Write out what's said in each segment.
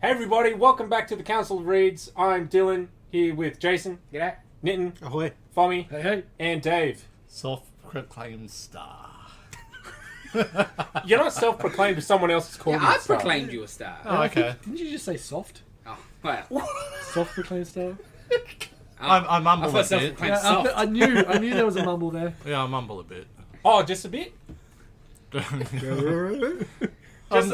Hey everybody, welcome back to the Council of Reads. I'm Dylan, here with Jason, G'day. Nitin, Ahoy. Fomi, Hey. and Dave. Self-proclaimed star. You're not self-proclaimed if someone else has called Yeah, you a I've star. proclaimed you a star. Oh, okay. Didn't you just say soft? Oh, well. Soft proclaimed star? I mumble I a thought bit. self-proclaimed Yeah, soft. I knew there was a mumble there. Yeah, I mumble a bit. Oh, just a bit? Just a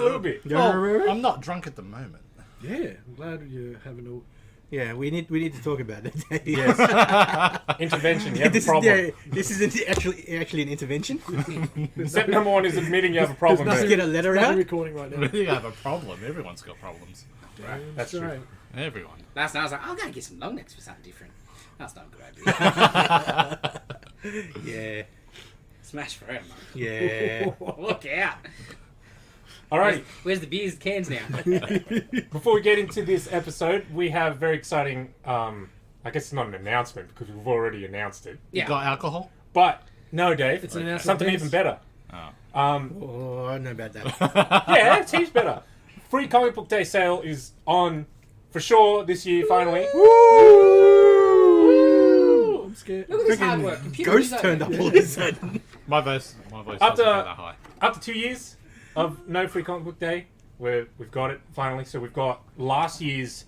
little bit. Well, I'm not drunk at the moment. Yeah, I'm glad you're having all. Yeah, we need to talk about that. Yes. Intervention, you have a this problem. this isn't actually an intervention. Step number one is admitting you have a problem. Let's Dave. get a letter Nothing out. recording right now. You have a problem. Everyone's got problems. That's true. right. Everyone. Last night I was like, I'm going to get some long necks for something different. That's not a good idea. Yeah, Smash forever, man. yeah. Look out. Alright, Where's the beers cans now? before we get into this episode, we have very exciting, I guess it's not an announcement because we've already announced it. You Yeah. got alcohol? But, no Dave, It's an announcement. something even better. Oh. Oh, I don't know about that. Yeah, it's heaps better. Free comic book day sale is on for sure this year, finally. Woo! I'm scared. Look at this hard work. Computer Ghost is turned over. up all of a sudden. My voice Up doesn't to- go that high. After 2 years of no free comic book day, we've got it finally. So we've got last year's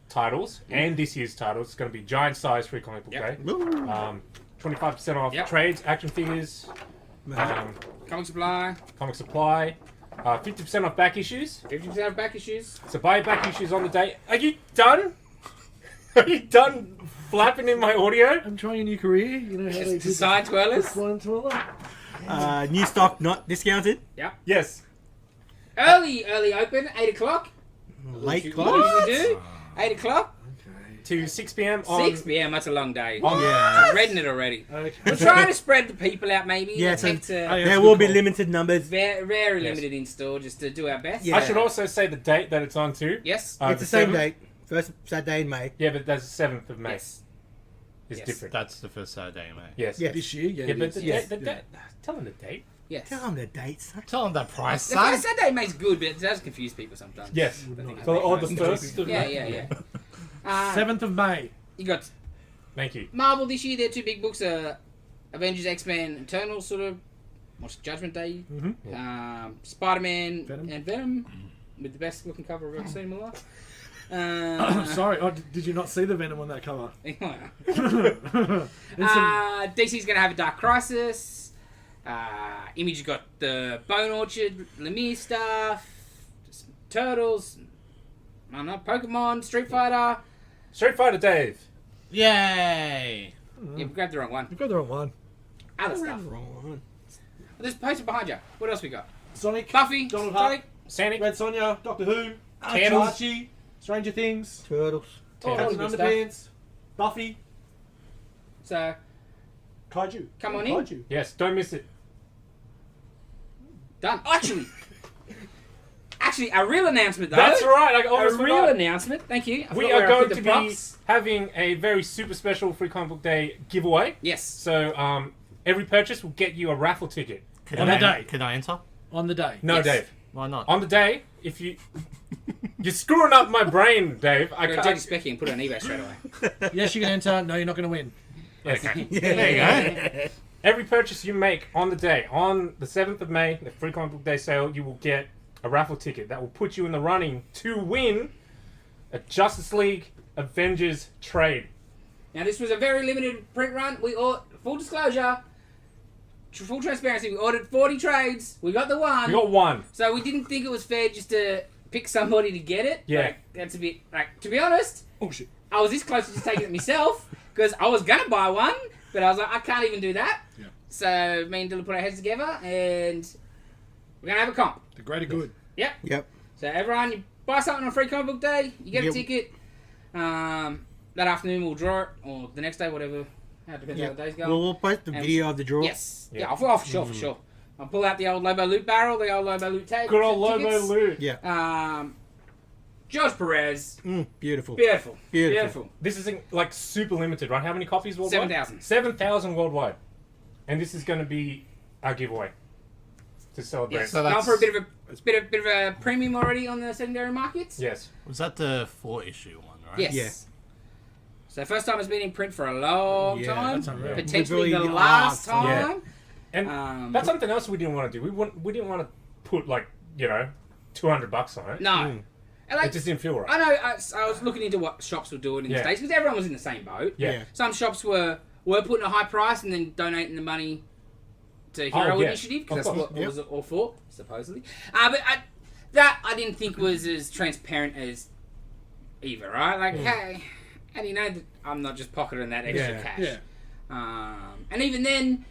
titles and this year's titles. It's going to be giant size free comic book Yep. day. Woo. 25% off Yep. trades, action figures, Comic supply. comic supply, 50% off back issues. 50% of back issues. So buy back issues on the day. Are you done? Are you done flapping in my audio? I'm trying a new career. You know how they Decide twirlers. One twirler. New stock not discounted. Yeah. Yes. Early open, 8 o'clock. Late What clock. we usually do. 8 o'clock. To 6 p.m. on 6 p.m. That's a long day. on- I'm reading it already. Okay. We're trying to spread the people out, maybe. Yeah, so Attempt to there will be limited numbers. very Yes. limited in store, just to do our best. Yeah. I should also say the date that it's on too. Yes. It's the same 7th. date. First Saturday in May. Yeah, but that's the 7th of May. Yes. It's Yes. different. That's the first Saturday, mate. Yes. Yes. This year, yeah. Yeah, it but is. the Yes. date, tell them the date. Yes. Tell them the dates. Tell them the price, The son. first Saturday makes good, but it does confuse people sometimes. Yes. I think So, or the it's first of Yeah, May. yeah. 7th of May. You got Thank you. Marvel this year. Their two big books are Avengers, X-Men, Eternal, sort of. What's Judgment Day? Mm-hmm. Spider-Man Venom. and Venom, with the best looking cover I've ever seen in my life. Sorry, did you not see the Venom on that cover? DC's going to have a Dark Crisis. Image got the Bone Orchard, Lemire stuff, some Turtles, I don't know, Pokemon, Street Fighter. Street Fighter Dave. Yay! Yeah, we grabbed the wrong one. You've got the wrong one. Other stuff. Wrong one. There's a poster behind you. What else we got? Sonic, Buffy, Donald Sonic. Sonic. Red Sonja, Doctor Who, Candles. Archie, Stranger Things, Turtles. All Captain good stuff. Underpants, Buffy, So, Kaiju. Come on in. Kaiju. Yes, don't miss it. done. Actually, a real announcement though. That's right. I A almost real forgot. announcement. Thank you. I We forgot are where I going put to the be props. having a very super special Free Comic Book Day giveaway. Yes. So every purchase will get you a raffle ticket. Can On I, the day. Can I enter? On the day. No, Yes. Dave. Why not? On the day, if you... You're screwing up my brain, Dave. I I'm going to take can't... Specky and put it on eBay straight away. Yes, you can enter. No, you're not going to win. Yes. There you go. Every purchase you make on the day, on the 7th of May, the Free Comic Book Day sale, you will get a raffle ticket that will put you in the running to win a Justice League Avengers trade. Now, this was a very limited print run. Full disclosure, full transparency, we ordered 40 trades. We got the one. We got one. So we didn't think it was fair just to pick somebody to get it. Yeah. Like, that's a bit, to be honest, Oh, shit. I was this close to just taking it myself because I was going to buy one, but I was like, I can't even do that. Yeah. So me and Dylan put our heads together and we're going to have a comp. The greater good. Yep. Yep. So everyone, you buy something on Free Comic Book Day, you get a Yep. ticket. That afternoon we'll draw it, or the next day, whatever. It depends how the days go. We'll post the And- video of the draw. Yes. Yeah. Yeah, for sure. I'll pull out the old Lobo Loot barrel, the old Lobo Loot tag. Good old Lobo tickets. Loot. Yeah. George Perez. Beautiful. Beautiful. Beautiful. This is like super limited, right? How many copies worldwide? 7,000. 7,000 worldwide. And this is going to be our giveaway. to celebrate. Yes, So going that's- for a bit of a premium already on the secondary markets. Yes. Was that the 4-issue one, right? Yes. Yeah. So first time it's been in print for a long Yeah, time. that's unreal. Potentially the Literally last last time. time. And that's something else we didn't want to do. We didn't want to put like $200 on it. No. Mm. And like, It just didn't feel right. I know. I was looking into what shops were doing in the Yeah. States because everyone was in the same boat. Yeah. Yeah. Some shops were putting a high price and then donating the money to Hero yeah. Initiative Of because that's course. what it was all for, supposedly. But I didn't think was as transparent as either, right? Like, hey, how do you know that I'm not just pocketing that extra Yeah. cash? Yeah. And even then,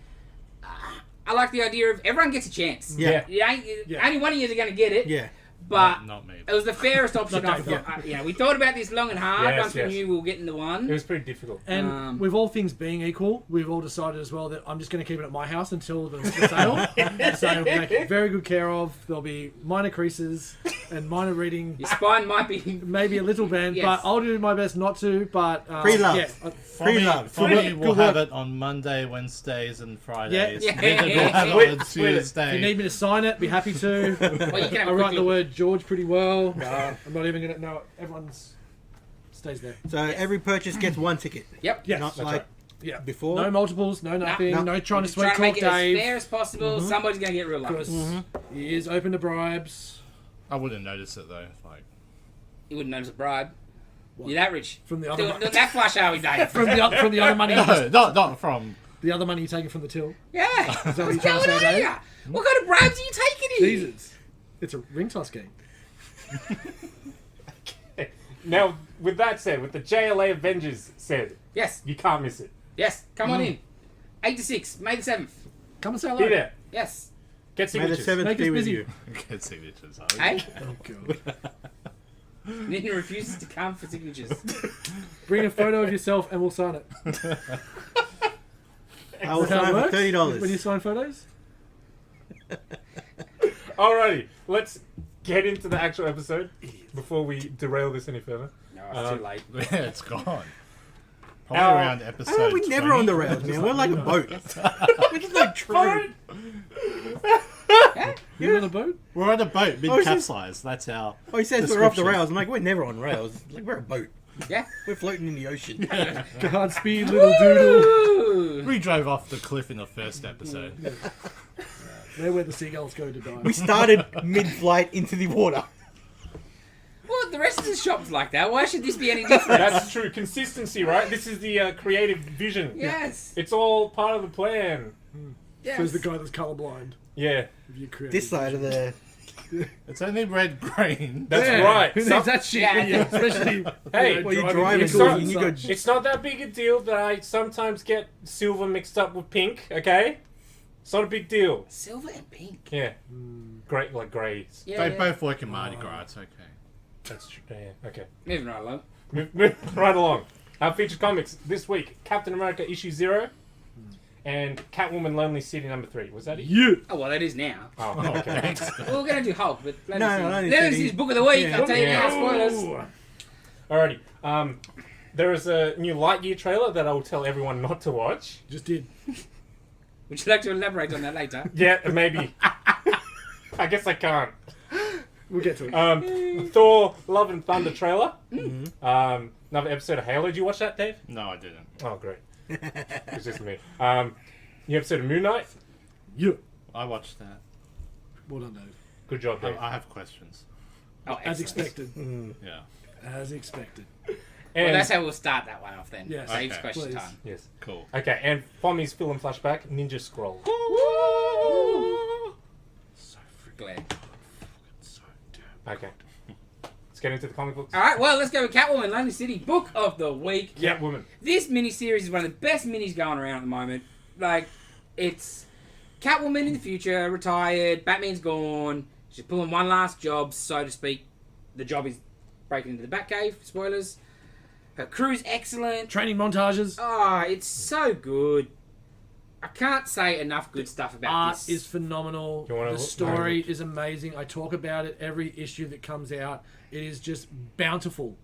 I like the idea of everyone gets a chance. Yeah. Yeah. Only one of you is going to get it. Yeah. But Not me. it was the fairest option. Not I Dave, thought. We thought about this long and hard. Yes, once we yes. knew we were getting the one. It was pretty difficult. And with all things being equal, we've all decided as well that I'm just going to keep it at my house until the sale. So it'll be taken very good care of. There'll be minor creases and minor reading, Your spine might be. maybe a little bend, Yes. but I'll do my best not to. But Free love. Yeah, Free love. Fomi Good will work. have it on Monday, Wednesdays, and Fridays. Yeah. Vivid will have Split- it on split it. Tuesday. if you need me to sign it, be happy to. Well, you can have I a quick write the look. word George pretty well. I'm not even going to know. Everyone's stays there. So every purchase gets one ticket. Yep. Yes. Not That's like right. Yeah. before. No multiples, no nothing, No. no trying to Just sweet trying to talk make it Dave. as fair as possible. Somebody's going to get real lucky. Because he is open to bribes I wouldn't notice it though. Like, You wouldn't notice a bribe. What? You're that rich. from the Do, other do that flash hour, Dave. from the other money. no, not from. The other money you're taking from the till. Yeah. that what you're What's trying to going say, on Dave? here? What kind of bribes are you taking here? Jesus, it's a ring toss game. Now, with that said, with the JLA Avengers said, Yes. you can't miss it. Yes. Come on in. 8 to 6, May the 7th. Come and say hello. Be there. Yes. Get May the signatures. 7th Make be us with busy. you. Get signatures. Hey? Oh god. Nitin refuses to come for signatures. Bring a photo of yourself and we'll sign it. I will That's how it sign for works? $30. When you sign photos? Alrighty, let's get into the actual episode before we derail this any further. No, it's too late. Yeah, it's gone. Probably How- around I episode. know, we're never 20. on the rails, man. We're like a boat. We're just like true. You're on a boat? We're on a boat, mid Oh, is capsize. That's our. Oh, he says we're off the description. rails. I'm like, we're never on rails. Like, we're a boat. Yeah. We're floating in the ocean. Godspeed, little doodle. Ooh. We drove off the cliff in the first episode. They're where the seagulls go to die. We started mid-flight into the water. Well, the rest of the shop's like that. Why should this be any different? That's true. Consistency, right? This is the creative vision. Yes. It's all part of the plan. Yes. Says the guy that's colourblind. Yeah, If you create This side of the... It's only red green. that's Yeah, right. Who Some- needs that shit? Yeah. when you- especially Hey, well, you're driving driving vehicles so- and you go- such. It's not that big a deal that I sometimes get silver mixed up with pink, okay? It's not a big deal. Silver and pink. Yeah. Great, like greys. Yeah. They both work in Mardi Gras. It's okay. That's true. Yeah, okay. Moving right along. Move right along. Our featured comics this week: Captain America issue 0 and Catwoman Lonely City number 3. Was that it? Yeah. Oh, well, that is now. Oh, okay. Well, we're going to do Hulk, but let No, us see. no, Lonely Let us City. see book of the week. Yeah. I'll tell you Yeah. now, spoilers. Alrighty. There is a new Lightyear trailer that I will tell everyone not to watch. Just did. Would you like to elaborate on that later? Yeah, maybe. I guess I can't. We'll get to it. Thor: Love and Thunder trailer. Another episode of Halo. Did you watch that, Dave? No, I didn't. Oh, great. It's just me. New episode of Moon Knight. Yeah. I watched that. Well done, Dave. Good job, Dave. I have questions. Oh, As excellent. expected. Yeah. As expected. Well, And that's how we'll start that one off then. Yes. Saves Okay. question Please. time. yes. Cool. Okay, and Fomi's film flashback, Ninja Scroll. So glad. So damn. Okay. Let's get into the comic books. All right, well, let's go with Catwoman, Lonely City, book of the week. Catwoman. This miniseries is one of the best minis going around at the moment. Like, it's Catwoman in the future, retired, Batman's gone, she's pulling one last job, so to speak. The job is breaking into the Batcave, spoilers. Her crew's excellent. Training montages. Oh, it's so good. I can't say enough good stuff about Art this. is phenomenal. You wanna The look- story is amazing. I talk about it every issue that comes out. It is just bountiful.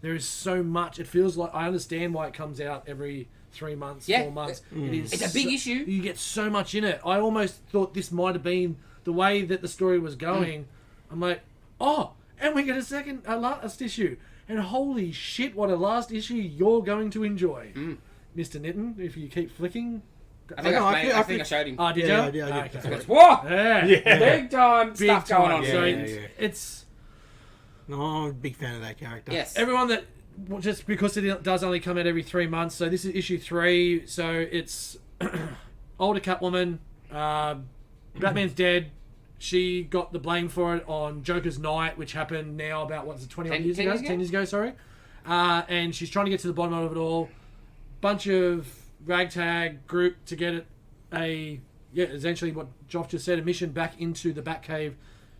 There is so much. It feels like I understand why it comes out every 3 months, Yeah. 4 months. It is It's a big issue. You get so much in it. I almost thought this might have been the way that the story was going, I'm like, oh, and we get a last issue. And holy shit, what a last issue you're going to enjoy. Mr. Nitton, if you keep flicking. I think I showed him. Oh, did you? Yeah, I did. Okay. It's, whoa! Yeah. Big time Big stuff going on. time. Yeah, So yeah. it's No, I'm a big fan of that character. Yes. everyone that, just because it does only come out every 3 months. So this is issue 3. So it's older Catwoman. Batman's dead. She got the blame for it on Joker's Night, which happened now about, 20 years ago? 10 years ago, sorry. And she's trying to get to the bottom of it all. Bunch of ragtag group to get it essentially what Joff just said, a mission back into the Batcave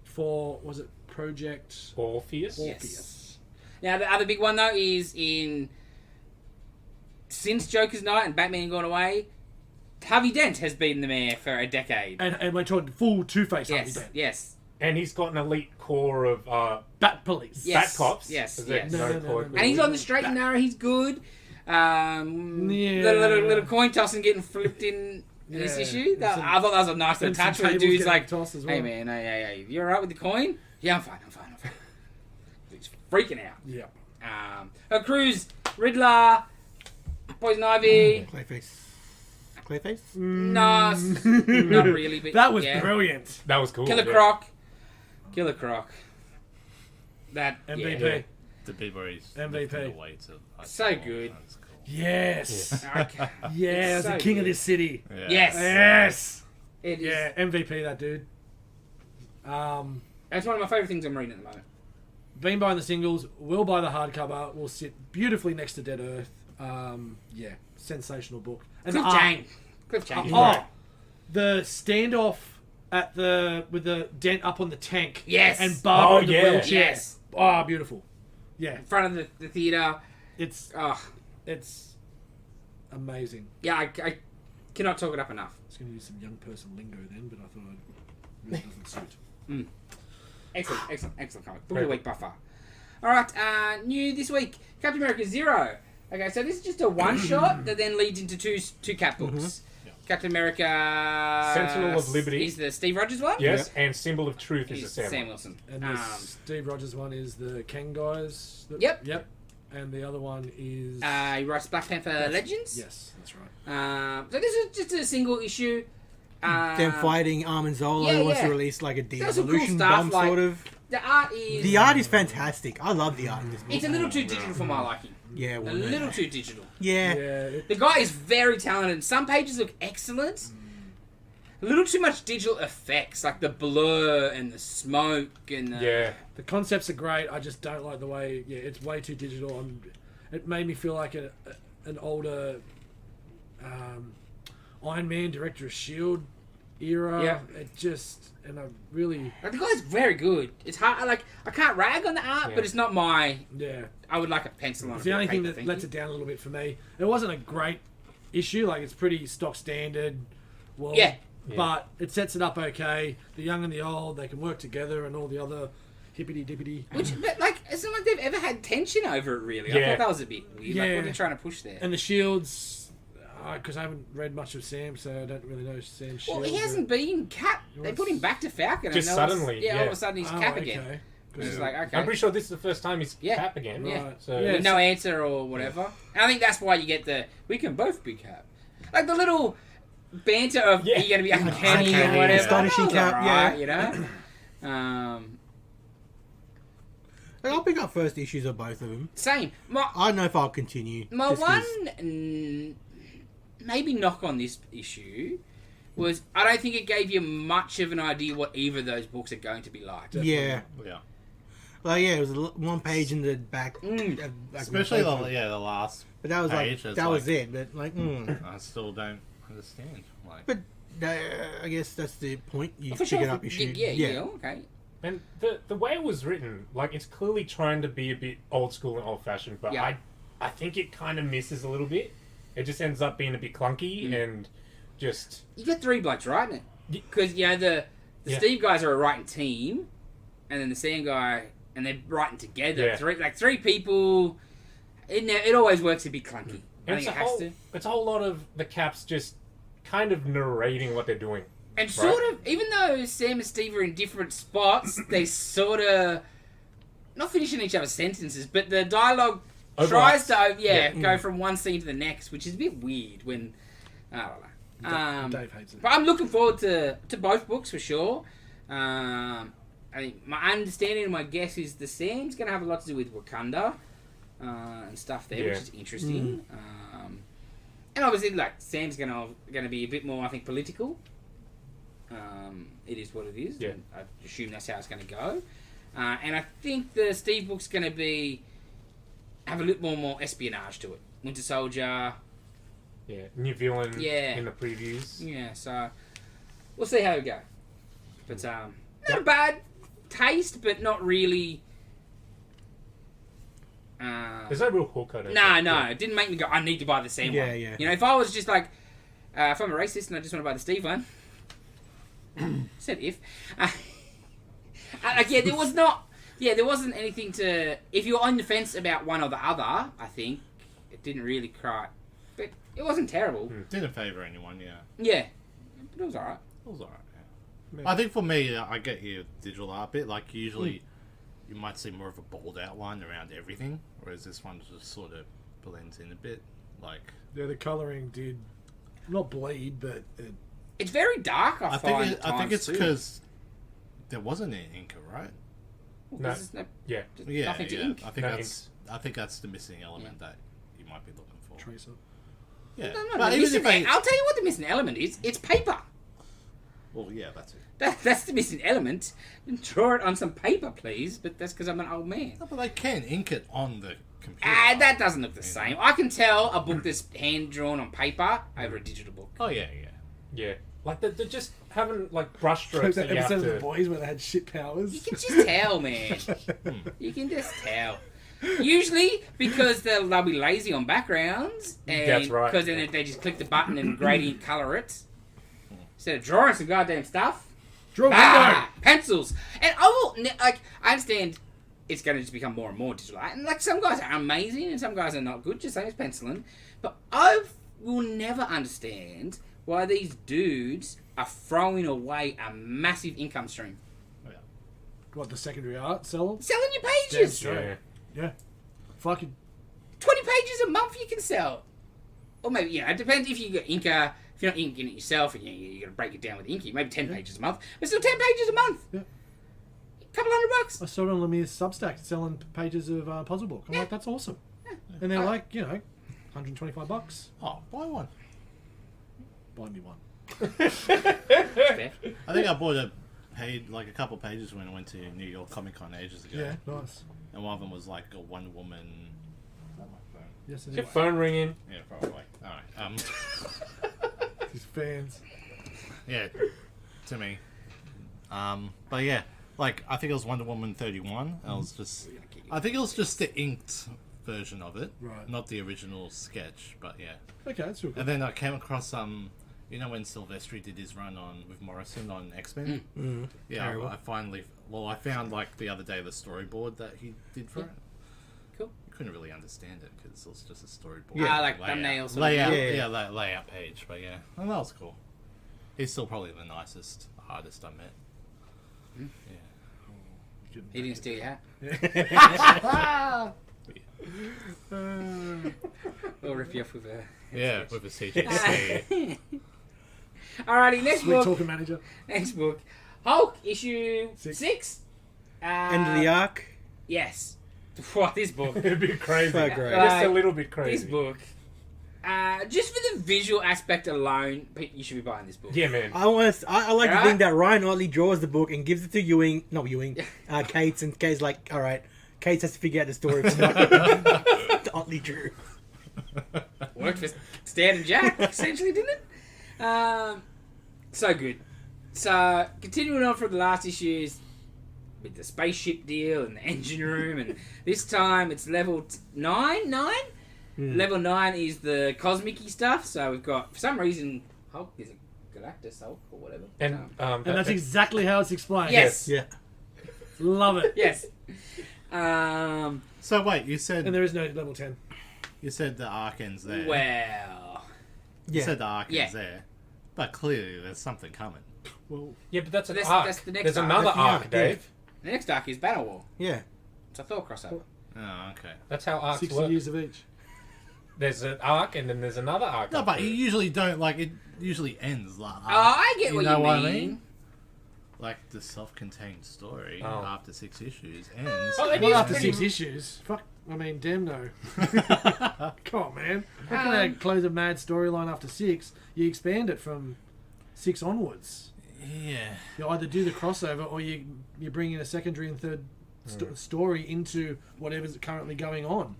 for, was it Project Orpheus. Yes. Now, the other big one, though, is since Joker's Night and Batman gone away, Harvey Dent has been the mayor for a decade. And we're talking full Two-Face Harvey Yes, Dent. yes. And he's got an elite core of Bat Police. Yes. Bat cops. Yes, Is yes. it? No. And he's on the straight and narrow, he's good. Yeah. Little coin tossing getting flipped in this Yeah. issue. And some- I thought that was a nice little and some touch where the tables dude's getting like, tossed as well. hey man, hey, you alright with the coin? Yeah, I'm fine. He's freaking out. Yeah. Her crew's Riddler, Poison Ivy. Clayface? No, not really. But That was yeah. brilliant. That was cool. Killer yeah. Croc. Killer Croc. That MVP. Yeah. The bit where he's MVP. lifting the weights of So good. That's cool. Yes. Okay. Yeah, It's the so king of good. this city. Yeah. Yes. Yes. It is. Yeah, MVP that dude. That's one of my favourite things I'm reading at the moment. Been buying the singles, will buy the hardcover, will sit beautifully next to Dead Earth. Yeah, sensational book. And Cliff the art- Chang. Cliff Chang. Oh, the standoff with the dent up on the tank. Yes. And Barbara Oh, in the yeah. wheelchair. Yes. Oh, beautiful. Yeah, In front of the theatre. it's Oh, amazing. yeah, I cannot talk it up enough. I was going to use some young person lingo then, but I thought it really doesn't suit. Excellent comic. Book of the week by far. Alright, new this week, Captain America 0. Okay, so this is just a one-shot that then leads into two Cap books. Yeah. Captain America... Sentinel of Liberty. Is the Steve Rogers one? Yes, and Symbol of Truth is He's the Sam Sam. Wilson. And the Steve Rogers one is the Kang guys. Yep. And the other one is... He writes Black Panther Legends. Yes, that's right. So this is just a single issue. Them fighting Armin Zola, yeah, who wants yeah. to release like a There's some cool de-evolution stuff, bomb, like- sort of. The art is... The art is fantastic. I love the art in this book. It's a little too digital for my liking. Yeah, A well, little too digital. yeah. The guy is very talented. Some pages look excellent. A little too much digital effects, like the blur and the smoke and the... Yeah. The concepts are great. I just don't like the way... Yeah, it's way too digital. It made me feel like an older Iron Man, Director of S.H.I.E.L.D. era. Yeah. It just... And I really... Like, the guy's very good. It's hard. I can't rag on the art, Yeah. but it's not my... Yeah. I would like a pencil on It's it. the only thing that lets it down a little bit for me. It wasn't a great issue. Like, it's pretty stock standard. Well, Yeah. But it sets it up okay. The young and the old, they can work together and all the other hippity-dippity. But, like, it's not like they've ever had tension over it, really. I Yeah. thought that was a bit weird. Like, Yeah. what are they trying to push there? And the shields... Because I haven't read much of Sam, so I don't really know Sam's shield. Well, he hasn't been Cap. They put him back to Falcon. Just and all of a- suddenly, all of yeah. a sudden he's Cap again. It's just like, okay. I'm pretty sure this is the first time he's Yeah. Cap again. Yeah. Right. So Yeah. With no answer or whatever. And I think that's why you get the, we can both be Cap. Like the little banter of, Yeah. are you going to be uncanny or Uncanny, whatever. astonishing That was Cap, alright, yeah. You know? Like, I'll pick up first issues of both of them. Same. I don't know if I'll continue. My just 'cause- one maybe knock on this issue was I don't think it gave you much of an idea what either of those books are going to be like. Yeah. Yeah. Like, yeah, it was one page in the back. Like, Especially both of the them. last. But that was page, like, it's that was like- it. But, like, I still don't understand. Like, But I guess that's the point. You For pick sure. it up issue. Yeah, okay. And the way it was written, like it's clearly trying to be a bit old school and old fashioned, but Yeah. I think it kind of misses a little bit. It just ends up being a bit clunky and just You got three blokes, right? Because, you know, the Yeah. Steve guys are a writing team, and then the Sam guy, and they're writing together. Yeah. Three people. It always works a bit clunky. I and think it has to. it's a whole lot of the Caps just kind of narrating what they're doing. And sort of, even though Sam and Steve are in different spots, they sort of not finishing each other's sentences, but the dialogue tries to go from one scene to the next, which is a bit weird when I don't know. Dave hates it. But I'm looking forward to both books for sure. I think my understanding and my guess is the Sam's going to have a lot to do with Wakanda and stuff there, which is interesting. And obviously, like Sam's going to be a bit more, I think, political. It is what it is. Yeah. I assume that's how it's going to go. And I think the Steve book's going to have a little more espionage to it. Winter Soldier. Yeah, new villain Yeah. in the previews. Yeah, so we'll see how we go. But not a bad taste, but not really. There's no real hook on it. No, it didn't make me go, I need to buy the Sam one. Yeah. You know, if I was just like, if I'm a racist and I just want to buy the Steve one, said if. Like, there was not. Yeah, there wasn't anything to. If you're on the fence about one or the other, I think it didn't really cry, but it wasn't terrible. Didn't favour anyone, yeah. Yeah, but it was alright. It was alright, yeah. I think for me, I get your digital art bit. Like, usually you might see more of a bold outline around everything, whereas this one just sort of blends in a bit. Like, Yeah, the colouring did not bleed, but It's very dark. I find. I think it's because there wasn't any inker, right? No. Yeah. Yeah, nothing to yeah. ink. I think that's the missing element that you might be looking for. Tracer. Yeah, No, but even if I'll tell you what the missing element is. It's paper. well, yeah, that's it. That's the missing element. Draw it on some paper, please. But that's because I'm an old man. No, but they can ink it on the computer. That doesn't look the same. I can tell a book that's hand drawn on paper over a digital book. Oh yeah. Yeah. Like, they're just having, like, brush strokes That that you have episode of to... The Boys where they had shit You powers. can just tell, man. You can just tell. Usually because they'll be lazy on backgrounds, and That's right. because then they just click the button and gradient color it instead of drawing some goddamn stuff. Draw Pencils. And I understand it's going to just become more and more digital art, and like some guys are amazing and some guys are not good, just same as penciling. But I will never understand why these dudes are throwing away a massive income stream. What, the secondary art? Sell them? Selling your pages. Yeah. Yeah. Fucking 20 pages a month you can sell. Or maybe, it depends if you got inker. If you're not inking it yourself, and you got to break it down with inky, maybe 10 pages a month. But still 10 pages a month. Yeah. A couple $100. I saw it on Lemire's Substack selling pages of puzzle book. I'm like, that's awesome. And they're like, $125. Oh, buy one. Buy me one. Fair. I think I bought a couple pages when I went to New York Comic Con ages ago. Yeah, nice. And one of them was like a Wonder Woman. Is that my phone? Yes, it Is your is. phone ringing? Yeah, probably. Alright. His fans. Yeah, to me. But yeah, like, I think it was Wonder Woman 31. And I think it was just the inked version of it. Right. Not the original sketch, but yeah. Okay, that's real good. And then I came across when Silvestri did his run with Morrison on X-Men? Yeah, Terrible. I found like the other day the storyboard that he did for it. Cool. Couldn't really understand it because it was just a storyboard. Yeah, like thumbnails. Layout, Yeah. layout page, but yeah. Oh, that was cool. He's still probably the nicest artist I met. Yeah. He didn't steal your hat. We'll rip you off with a... Yeah, with a CGC. Alrighty, next Sweet book. talking manager. Next book. Hulk, issue 6. End of the arc. Yes. What, this book. It'd be crazy. So great. Just a little bit crazy. This book. Just for the visual aspect alone, Pete, you should be buying this book. Yeah, man. I like to think that Ryan Otley draws the book and gives it to Kate's, and Kate's like, all right, Kate has to figure out the story from what Otley drew. Worked for Stan and Jack, essentially, didn't it? So good. So, continuing on from the last issues with the spaceship deal and the engine room, and this time it's level 9? Level 9 is the cosmic-y stuff, so we've got, for some reason, Hulk is a Galactus Hulk or whatever. And And that's exactly how it's explained. Yes. Yeah. Love it. Yes. So wait, you And said there is no level 10. the arc ends there. Well... You said the arc Yeah. ends there, but clearly there's something coming. Well, Yeah, but that's an That's- arc. that's the next There's arc. another That's the arc, arc, Dave. The next arc is Banner War. Yeah. It's a Thor crossover. Oh, okay. That's how arcs 60 work. years of each. There's an arc, and then there's another arc. No, after but you it. usually don't like it. Usually ends like. Oh, I get what know you what mean. I mean? Like the self-contained story Oh. after 6 issues ends. Well, it Not is after pretty- 6 issues. Fuck. I mean, damn no. Come on, man. How can they close a mad storyline after 6? You expand it from 6 onwards. Yeah. You either do the crossover or you bring in a secondary and third story into whatever's currently going on.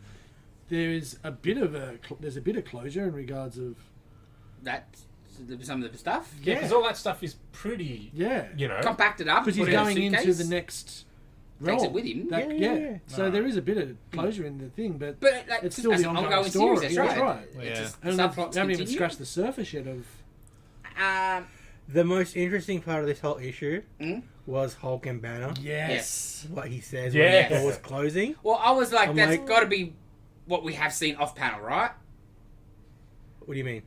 There's a bit of closure in regards of That's some of the stuff. Yeah, because all that stuff is pretty, you know. Compacted up. because he's put it in a going into suitcase. the next Takes realm. it with him. That- Yeah. So Ah. there is a bit of closure in the thing, but Like, it's still as the an ongoing story. series. That's Yeah, right. that's right. Yeah. It's just And subplots they haven't even continue. scratched the surface yet of. The most interesting part of this whole issue Mm? was Hulk and Banner. Yes. What he says Yes. when the door was closing. Well, I was like, I'm that's like- got to be what we have seen off panel, right? What do you mean?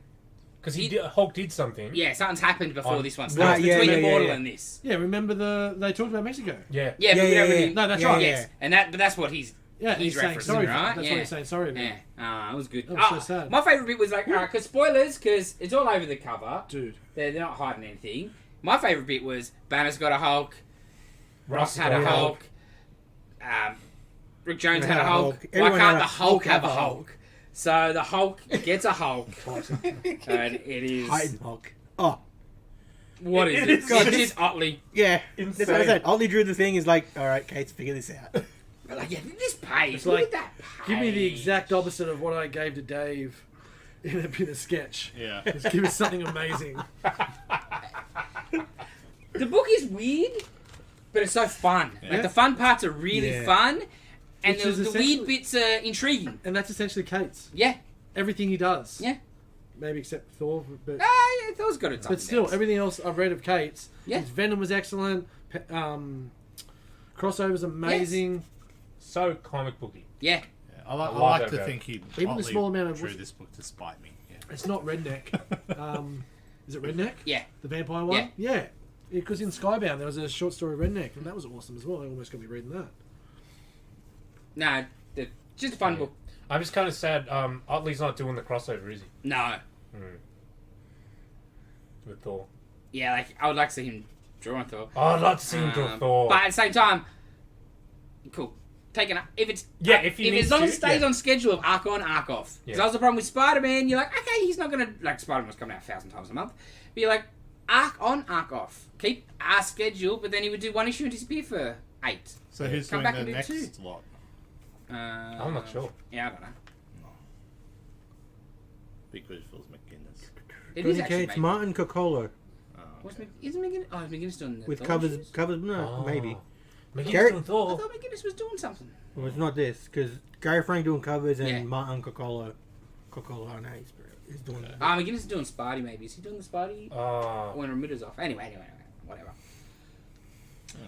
Because Hulk did something. Yeah, something's happened before On- this one Right, starts yeah, between yeah, Immortal yeah. and this. Yeah, remember they talked about Mexico. Yeah. Yeah, but we don't really. No, that's Yeah, right. yeah. Yes, and but that's what he's Yeah, he's he's saying referencing, sorry. right? That's yeah. what he's saying sorry about. Yeah, it was good. That was so sad. My favourite bit was like, because spoilers, because it's all over the cover. Dude. They're not hiding anything. My favourite bit was Banner's got a Hulk, Ross had got a a Hulk, Rick Jones had a Had a Hulk. Hulk. Why Everyone can't had the a Hulk Hulk have a have a Hulk? So the Hulk gets a Hulk, and it is Titan Hulk. Oh, what is It it? is It's just Otley. yeah. That's what I Insane. said. Ollie drew the thing. Is like, all right, Kate's figure this out. But like, yeah, this page. It's Look like, at that page. Give me the exact opposite of what I gave to Dave in a bit of sketch. Yeah. Just give us something amazing. The book is weird, but it's so fun. Yeah. Like the fun parts are really Yeah. fun, and Which the is weird essentially- bits are intriguing. And that's essentially Kate's. Yeah, Everything he does. yeah. Maybe except Thor. But, Yeah, Thor's got its ups but and still, downs. everything else I've read of Kate's. Yeah. His Venom was excellent. Crossover's amazing. So comic booky. Yeah. I love like that to guy. think he Even the Otley small amount of- drew this book to spite me. Yeah. It's not Redneck. Is it Redneck? Yeah. The vampire one? Yeah. Because in Skybound there was a short story Redneck, and that was awesome as well. I almost got me reading that. No, just a fun book. I'm just kind of sad. Otley's not doing the crossover, is he? No. With Thor. Yeah, like I would like to see him drawing Thor. Oh, I'd like to see him draw Thor. But at the same time, cool. Taking if it's If he if needs as long to, as it stays yeah. on schedule of arc on, arc off. Because that was the problem with Spider-Man. You're like, okay, he's not gonna like Spider-Man was coming out 1,000 times a month. But you're like, arc on, arc off. Keep our schedule, but then he would do one issue and disappear for 8. So who's Come doing back the and do next two. lot? I'm not sure. Yeah, I don't know. Because it feels McGinnis. It is Tony actually Cates, maybe. Martin Cocolo Isn't McGinnis? Oh, is McGinnis doing the with Thor covers. issues? Covers, no, Oh. maybe. McGinnis Garrett- doing I Thor. thought McGinnis was doing something. Well, it's not this because Gary Frank doing covers and Yeah. Martin Cocolo, I know he's doing. McGinnis is doing Spidey. Maybe is he doing the Spidey Oh. when Remitter's off? Anyway, whatever.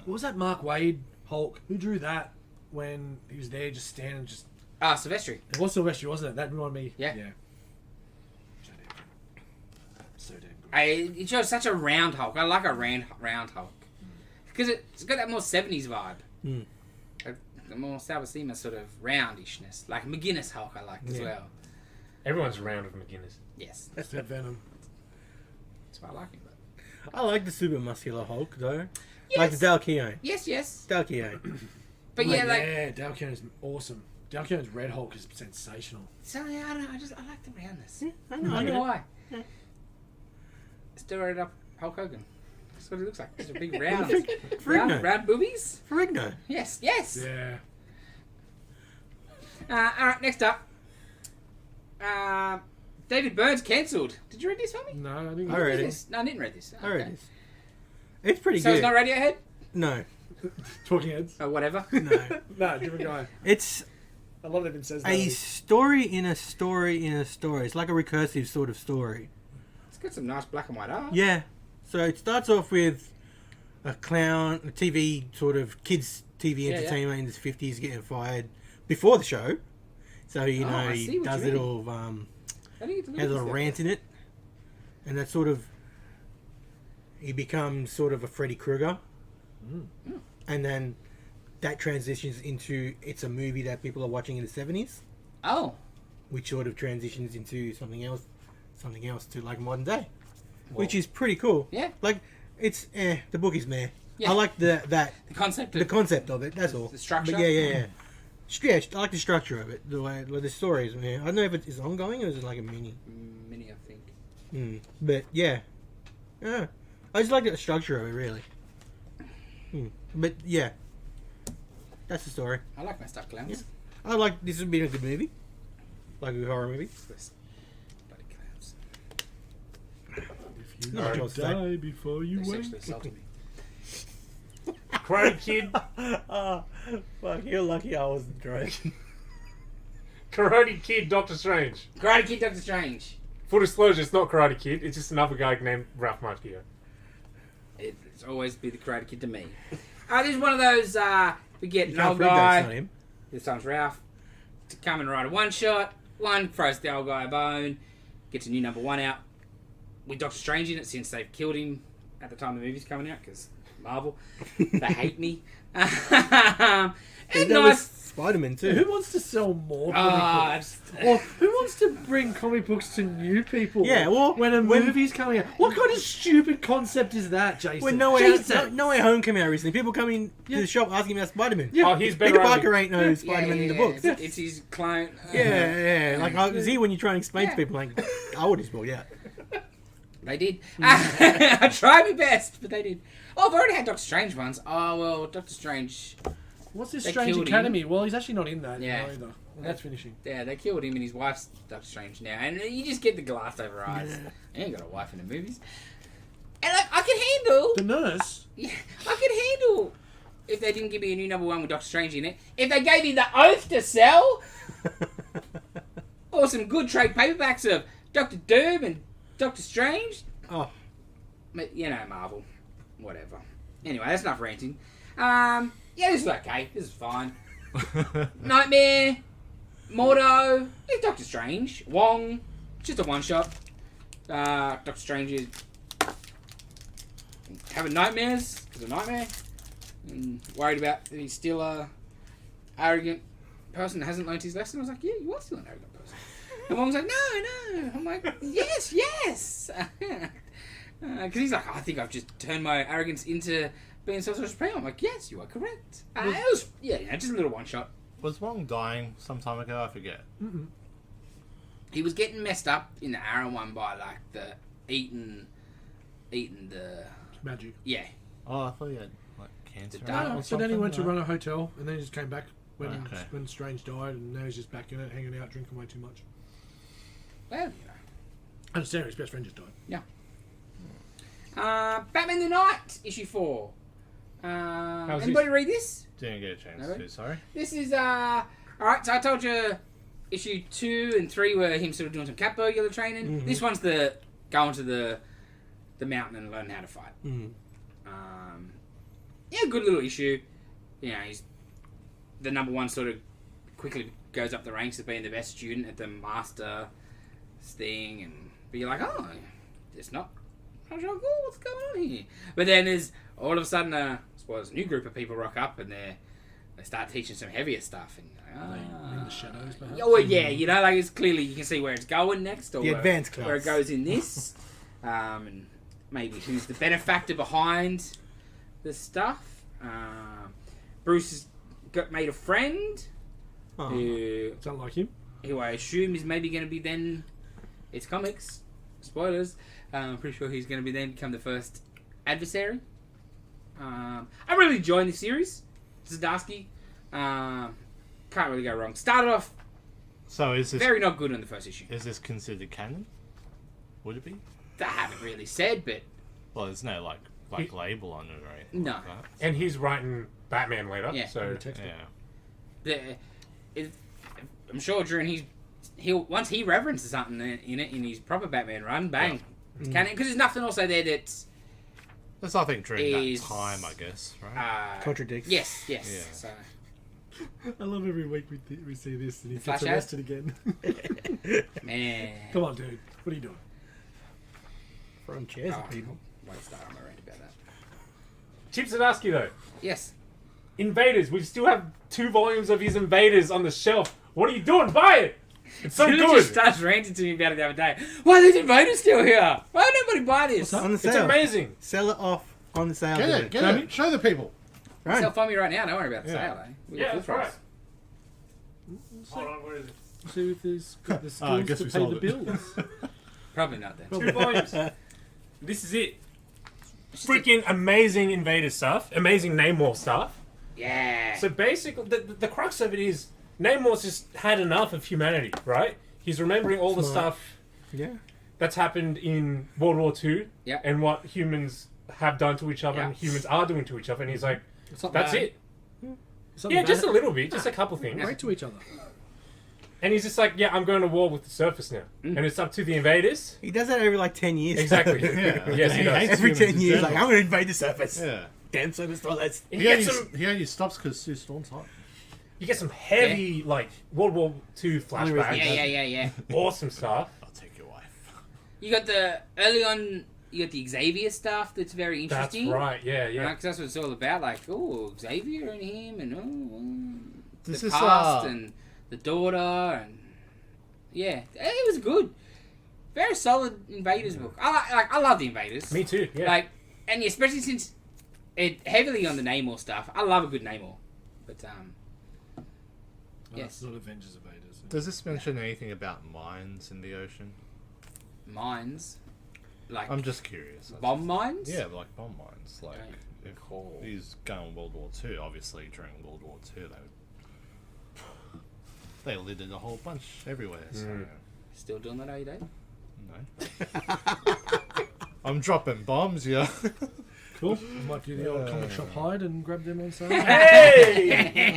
What was that Mark Wade Hulk? Who drew that when he was there just standing just... Silvestri. It was Sylvester, wasn't it? That reminded me. Yeah. So damn good. It shows such a round Hulk. I like a round Hulk because it's got that more 70s vibe. Mm. The more Salvacima sort of roundishness, like McGinnis Hulk. I like as Yeah. well. Everyone's around with McGinnis. Yes, That's that Venom. that's why I like him. I like the super muscular Hulk though, Yes. like the Dal Keown. Yes. Dal Keown. But yeah, like Yeah, Dal Keown's awesome. Dal Keown's Red Hulk is sensational. so yeah, I don't know. I like the roundness. I I know. don't know why. Yeah. Steroided up Hulk Hogan. That's what he looks like. Just a big round, Ferrigno. round boobies. Ferrigno. Yes. Yeah. All right, next up. David Burns cancelled. Did you read this for me? No, I think I read it. This? No, I didn't read this. I read this. It's pretty So good. it's not Radiohead? No, Talking Heads. Or whatever. no. No, different guy. It's A lot of it says a that. story in a story in a story. It's like a recursive sort of story. It's got some nice black and white art. Yeah. So it starts off with a clown, a TV sort of kids TV Yeah, entertainment in his 50s getting fired before the show. So you Oh, know I see he what does you mean. little I think it's has a little rant in it, and that sort of he becomes sort of a Freddy Krueger, and then that transitions into it's a movie that people are watching in the 70s, Oh. which sort of transitions into something else to like modern day, which is pretty cool. Yeah. Like it's the book is meh. Yeah. I like the concept. the concept of it. That's all. The structure? But yeah. Yeah, I like the structure of it. The way the story is. Man. I don't know if it is ongoing or is it like a mini. Mini, I think. But yeah, I just like the structure of it really. But yeah, that's the story. I like my stuffed clowns. Yeah. I like this would be a good movie, like a horror movie. Bloody clowns. If you No, don't die before you They wake. sexually assaulted me. Karate Kid. Fuck, you're lucky I wasn't drunk. Karate Kid, Doctor Strange. Karate Kid, Doctor Strange. Full disclosure, it's not Karate Kid. It's just another guy named Ralph Macchio. It's always be the Karate Kid to me. This is one of those, we get You an old can't prove that's not guy, him. this time's Ralph, to come and write a one-shot. One, throws the old guy a bone, gets a new number one out. With Doctor Strange in it, since they've killed him at the time the movie's coming out, because Marvel, they hate me. And That was nice. Spider-Man too. Who wants to sell more comic books? Or who wants to bring comic books to new people? Yeah, well, when a movie's coming out, what kind of stupid concept is that, Jason? When No Way, Jesus. no Way Home came out recently, people coming to the shop asking about Spider-Man. Yeah. Oh, he's Peter better. Parker ain't no Spider-Man in the books. It's his clone. Yeah. Like, see, when you try and explain to people, like, I would as well, yeah. They did. I tried my best, but they did. Oh, I've already had Doctor Strange ones. Oh, well, Doctor Strange... What's this They Strange killed Academy? Well, he's actually not in that Yeah. either. And that's finishing. Yeah, they killed him and his wife's Doctor Strange now. And you just get the glass over eyes. I ain't got a wife in the movies. And like, I can handle... The nurse. Yeah, I can handle... If they didn't give me a new number one with Doctor Strange in it. If they gave me the oath to sell... or some good trade paperbacks of Doctor Doom and Doctor Strange. Oh. But, you know, Marvel. Whatever. Anyway, that's enough ranting. Yeah, this is okay. This is fine. Nightmare, Mordo, yeah, Doctor Strange, Wong, just a one shot. Doctor Strange is having nightmares because of Nightmare, and worried about that he's still a arrogant person that hasn't learned his lesson. I was like, yeah, you are still an arrogant person. And Wong's like, no. I'm like, yes. Because he's like, I think I've just turned my arrogance into being Sorcerer Supreme. I'm like, yes, you are correct. It was, just a little one shot. Was Wong dying some time ago? I forget. He was getting messed up in the Arrow one by like the eating the Magic. yeah. Oh, I thought he had like cancer. The dark- or No, so then he something, went to right? run a hotel, and then he just came back when Okay. Strange died, and now he's just back in it, hanging out, drinking way too much. Well, I understand his best friend just died. Batman the Night issue 4. How's Anybody read this? Didn't get a chance No? to. Sorry. This is alright, so I told you issue 2 and 3 were him sort of doing some cat burglar training. This one's the going to the mountain and learning how to fight. Good little issue. You know, he's the number one sort of quickly goes up the ranks of being the best student at the master thing, and but you're like, oh, it's not cool, what's going on here? But then there's all of a sudden a new group of people rock up and they start teaching some heavier stuff, and In the shadows, perhaps. oh yeah, you know, like it's clearly you can see where it's going next, or The advanced class. where it goes in this, and maybe who's the benefactor behind the stuff. Bruce has made a friend who It's not like him. I assume is maybe going to be then. It's comics, spoilers. I'm pretty sure he's going to be then become the first adversary. I'm really enjoying this series. Zdarsky. Can't really go wrong. Started off So is this very not good in the first issue. is this considered canon? Would it be? They haven't really said, but Well, there's no like label on it or anything. No. Like that. And he's writing Batman later. Yeah. So Yeah. I'm sure during once he references something in it in his proper Batman run, bang, it's canon, because there's nothing also there that's There's nothing during Is- that time, I guess, right? Contradicts. Yes. Yeah. So I love every week we see this, and he Flash gets ad? arrested again. man, Come on, dude. What are you doing? Throwing chairs Oh. at people. won't start on my rant about that. Chip Zdarsky, though. Yes. Invaders. We still have 2 volumes of his Invaders on the shelf. What are you doing? Buy it! It's so Julie good. just starts ranting to me about it the other day. Why are these invaders still here? Why would nobody buy this? On the It's sale. amazing. Sell it off on the sale. Get it, get it. Show the people. Right. Sell Fomi right now. Don't worry about the Yeah. sale, eh? We Yeah, got that's full right. price. Hold on, where is it? See if there's got the I skills guess to we pay sold the it. bills. Probably not then. 2 volumes. This is it. Freaking amazing Invader stuff. Amazing Namor stuff. Yeah. So basically, the crux of it is Namor's just had enough of humanity, right? He's remembering all the Smart. stuff Yeah. that's happened in World War II Yeah. and what humans have done to each other Yeah. and humans are doing to each other. And he's like, It's not that's bad. it. It's not Yeah, bad. just a little bit, just a couple things. Great to each other. And he's just like, yeah, I'm going to war with the surface now. And it's up to the invaders. He does that every like 10 years. Exactly. Yeah. Yes, he does. hates Every humans 10 in years, like, general. I'm going to invade the surface. Yeah. Damn surface toilets. He He gets only, some, he only stops because Sue Storm's hot. you get some heavy, like, World War II flashbacks. Yeah. Awesome stuff. I'll take your wife. You got the early on. You got the Xavier stuff that's very That's interesting. right, yeah. Because that's what it's all about. Like, oh, Xavier and him, and This the is past and the daughter, and yeah, it was good. Very solid Invaders book. I love the Invaders. Me too, yeah. Like, and especially since it heavily on the Namor stuff. I love a good Namor, but Oh, Yes. It's not Avengers Invaders. Does this mention anything about mines in the ocean? mines, like I'm just curious. bomb mines. Yeah, like bomb mines. Like, Right. if he's going World War II, obviously during World War II, they littered a whole bunch everywhere. So, Still doing that, are you, Dave? no. I'm dropping bombs, yeah. Cool. Might do the old comic shop hide and grab them on sale. Hey!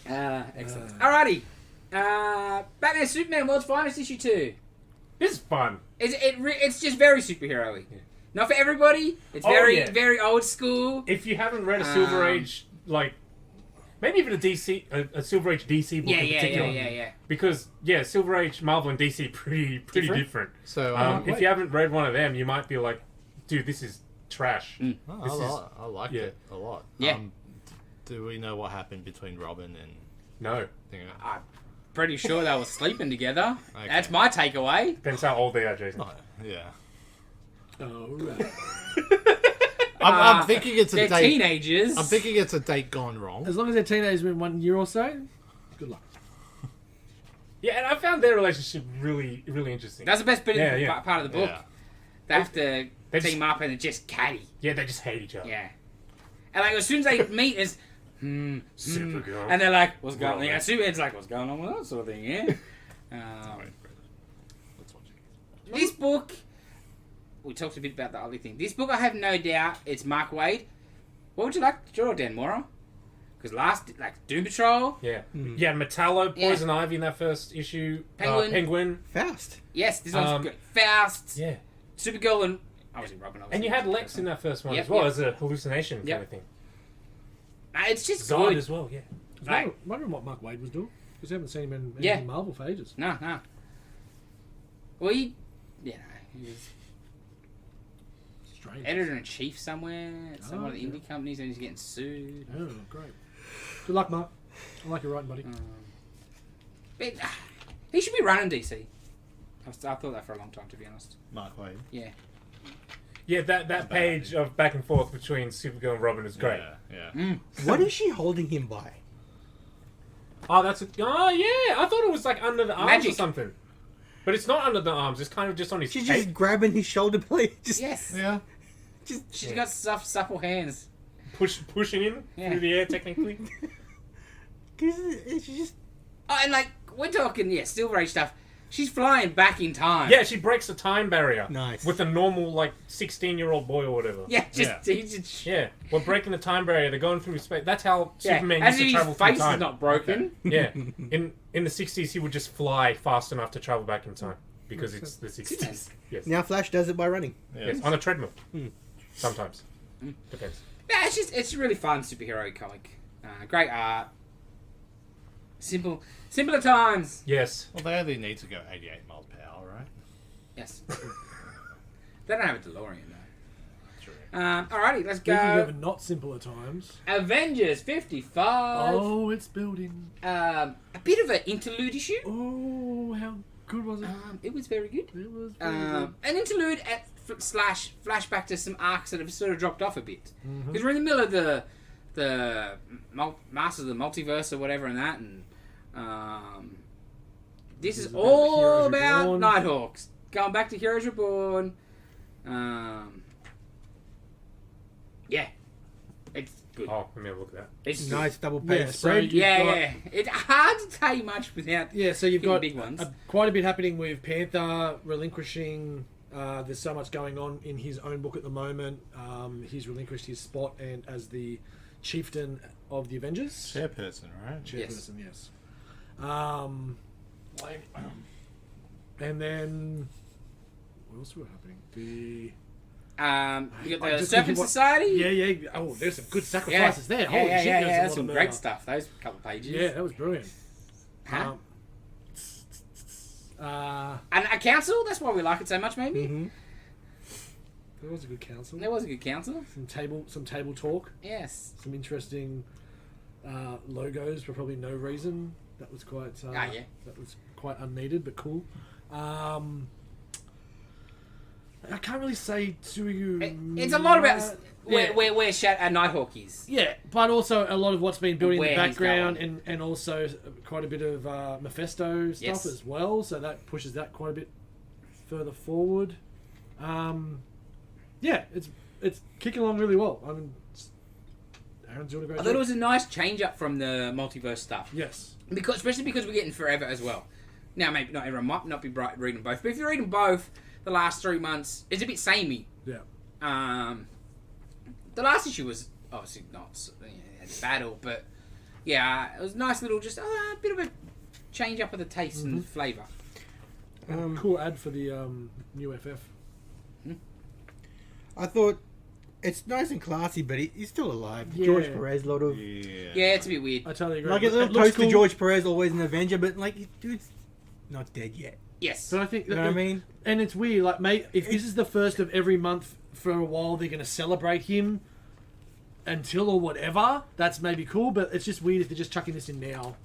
Excellent. Alrighty. Batman Superman World's Finest issue 2. This is fun. It's just very superhero-y. Not for everybody. It's Oh, very yeah. very old school. If you haven't read a Silver Age, like, maybe even a DC, a Silver Age DC book in particular. Yeah. Because, yeah, Silver Age, Marvel, and DC pretty different. So, If you haven't read one of them, you might be like, dude, this is trash. This is... I liked yeah. it a lot. Yeah. Do we know what happened between Robin and No. I'm pretty sure they were sleeping together. Okay. That's my takeaway. Depends how old they are, Jason. Oh, yeah. Oh, right. I'm thinking it's a They're date. teenagers. I'm thinking it's a date gone wrong. As long as they're teenagers in 1 year or so, good luck. Yeah, and I found their relationship really, really interesting. That's the best bit Yeah, of yeah. part of the book. Yeah. They have to They team just- up and it's just catty. Yeah, they just hate each other. Yeah. And like as soon as they meet, it's Supergirl. and they're like, "What's going on?" Robin. Yeah, Superman's like, "What's going on with that sort of thing?" Yeah. Let's watch it. This book, we talked a bit about the ugly thing. This book, I have no doubt, it's Mark Waid. What would you like to draw, Dan Mora? Because like Doom Patrol, Yeah. Yeah, Metallo, Yeah. Poison Ivy in that first issue. Penguin. Penguin. Fast. yes, this one's Um, good. Faust, Yeah. Supergirl, and obviously Robin. And Obviously. you had Lex in that first one Yep, as well yep. as a hallucination kind Yep. of thing. It's just Zod good. as well, yeah. I was wondering what Mark Waid was doing. Because I haven't seen him in Yeah. Marvel for ages. No. Well, he was Strange. editor-in-chief somewhere at some Oh, one of the okay. indie companies, and he's getting sued. Oh, great. Good luck, Mark. I like your writing, buddy. But, he should be running DC. I thought that for a long time, to be honest. Mark Waid. Yeah. Yeah, that page of back and forth between Supergirl and Robin is great. Yeah. What is she holding him by? Oh, oh yeah, I thought it was like under the arms Magic. or something. But it's not under the arms, it's kind of just on his She's cape. just grabbing his shoulder blade. Just, Yes. Yeah. She's got supple hands. Pushing him Yeah. through the air, technically. It's just Oh, and like, we're talking, Silver Age stuff. She's flying back in time. Yeah, she breaks the time barrier. Nice. With a normal, like, 16-year-old boy or whatever. Yeah, Yeah. he's just... Yeah, we're breaking the time barrier. They're going through space. That's how Yeah. Superman As used if to travel his through face time. is not broken. Yeah, in the 60s, he would just fly fast enough to travel back in time because it's the 60s. Yes. now Flash does it by running. Yes, on a treadmill. Sometimes. Depends. Yeah, it's a really fun superhero comic. Great art. Simpler times. Yes. Well, they only need to go 88 miles per hour, right? Yes. They don't have a DeLorean though. True. Alrighty, let's Speaking go. of not simpler times. Avengers 55. Oh, it's building. A bit of an interlude issue. Oh, how good was it? It was very good. It was very good. An interlude at flashback to some arcs that have sort of dropped off a bit. Because we're in the middle of the Masters of the Multiverse or whatever and that, and this is about all Heroes about Reborn. Nighthawks. Going back to Heroes Reborn. Yeah. It's good. Oh, let me have a look at that. It's Nice double page Yeah, so spread. you- Yeah, got- yeah. It's hard to tell you much without Yeah, so you've hitting got big ones. quite a bit happening with Panther relinquishing. There's so much going on in his own book at the moment. He's relinquished his spot and as the chieftain of the Avengers. Chairperson, right? Chairperson, yes. And then what else were happening? You got I'm the just Serpent thinking what- Society. Yeah. Oh, there's some good sacrifices there. Holy yeah, shit, yeah, there's yeah. a That's lot some of great murder. stuff. Those couple pages. Yeah, that was brilliant. Huh? And And a council. That's why we like it so much. Maybe Mm-hmm. there was a good council. there was a good council. Some table talk. Yes. Some interesting logos for probably no reason. That was quite. Yeah. That was quite unneeded, but cool. I can't really say to you. It's a lot about Yeah. where Nighthawk is. Yeah, but also a lot of what's been building in the Where he's background, going. and also quite a bit of Mephisto stuff Yes. as well. So that pushes that quite a bit further forward. Yeah, it's kicking along really well. I mean, Aaron's doing a great I thought it job. was a nice change up from the multiverse stuff, Yes. especially because we're getting Forever as well. Now, maybe not everyone might not be reading both, but if you're reading both, the last 3 months it's a bit samey. Yeah. The last issue was obviously not a battle, but yeah, it was a nice little just a bit of a change up of the taste and flavour. Cool ad for the new FF. I thought it's nice and classy, but he's still alive. Yeah. George Perez, a lot of Yeah, it's a bit weird. I totally agree. like a It little looks toast cool, to George Perez, always an Avenger, but like dude's not dead yet. Yes. But I think You know what I mean? And it's weird, like, mate, if this is the first of every month for a while, they're going to celebrate him until or whatever. That's maybe cool, but it's just weird if they're just chucking this in now.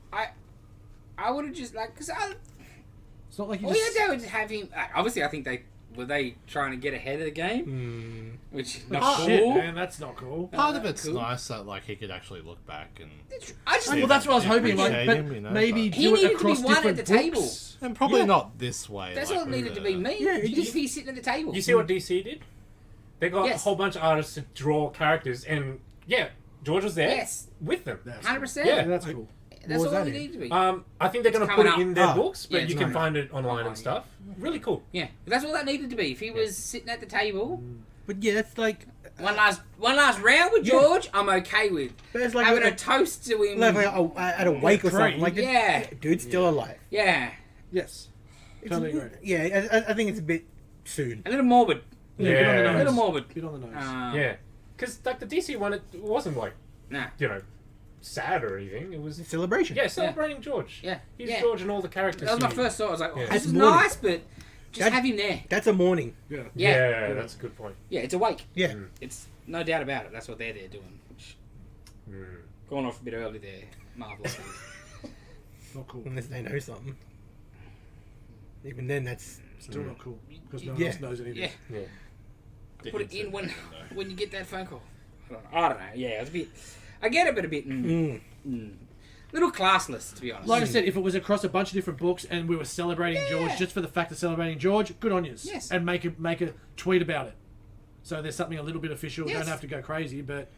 I would have just because It's not like you all just. you had to do was have him. Obviously, I think they trying to get ahead of the game, which is not Oh, cool. shit, man, that's not cool. Part of it's Cool. nice that like he could actually look back and I just Well, that's what I was hoping, like, appreciate but him, you know, maybe but- He do needed it to be across one at different the table. books. and probably Yeah. not this way. That's like all it needed with to the- be me. Yeah, Just just- if he's sitting at the table. You see what DC did? They got Yes. a whole bunch of artists to draw characters, and yeah, George was there Yes. with them. That's 100%. Yeah. Yeah, that's cool. That's What was all that it in? needed to be. I think they're going to It's put it coming in their up. books, but Yeah, you it's can coming find it online Online, and stuff. Really cool. Yeah, that's all that needed to be. If he was sitting at the table, But yeah, it's like one last round with Yeah. George, I'm okay with. but it's like Having a, a toast to him. like at a wake or something. Like Yeah. dude's still alive. Yeah, Yes. It's, Totally agree. Yeah, I think it's a bit soon. a little morbid. Yeah, Yeah. bit on the A nose. little morbid. Bit on the nose. Yeah, because like the DC one, it wasn't like Nah. sad or anything. It was It's a celebration. celebrating George. Yeah. He's Yeah. George and all the characters. That was my he- first thought. I was like, oh, Yeah. this That's is morbid. nice, but just That- have him there. That's a morning. Yeah. Yeah. Yeah, that's a good point. Yeah, it's awake. Yeah. It's no doubt about it. That's what they're there doing. Which, going off a bit early there. Marvelous. Not cool. Unless they know something. Even then, that's Still not cool. Because no one Yeah. else knows anything. Yeah. Yeah. the Put it in incident, though. when you get that phone call. I don't know. Yeah, it's a bit. I get it, but a bit. Little classless, to be honest. Like I said, if it was across a bunch of different books and we were celebrating George just for the fact of celebrating George, good on yous. Yes. And make a tweet about it. So there's something a little bit official. Yes. Don't have to go crazy, but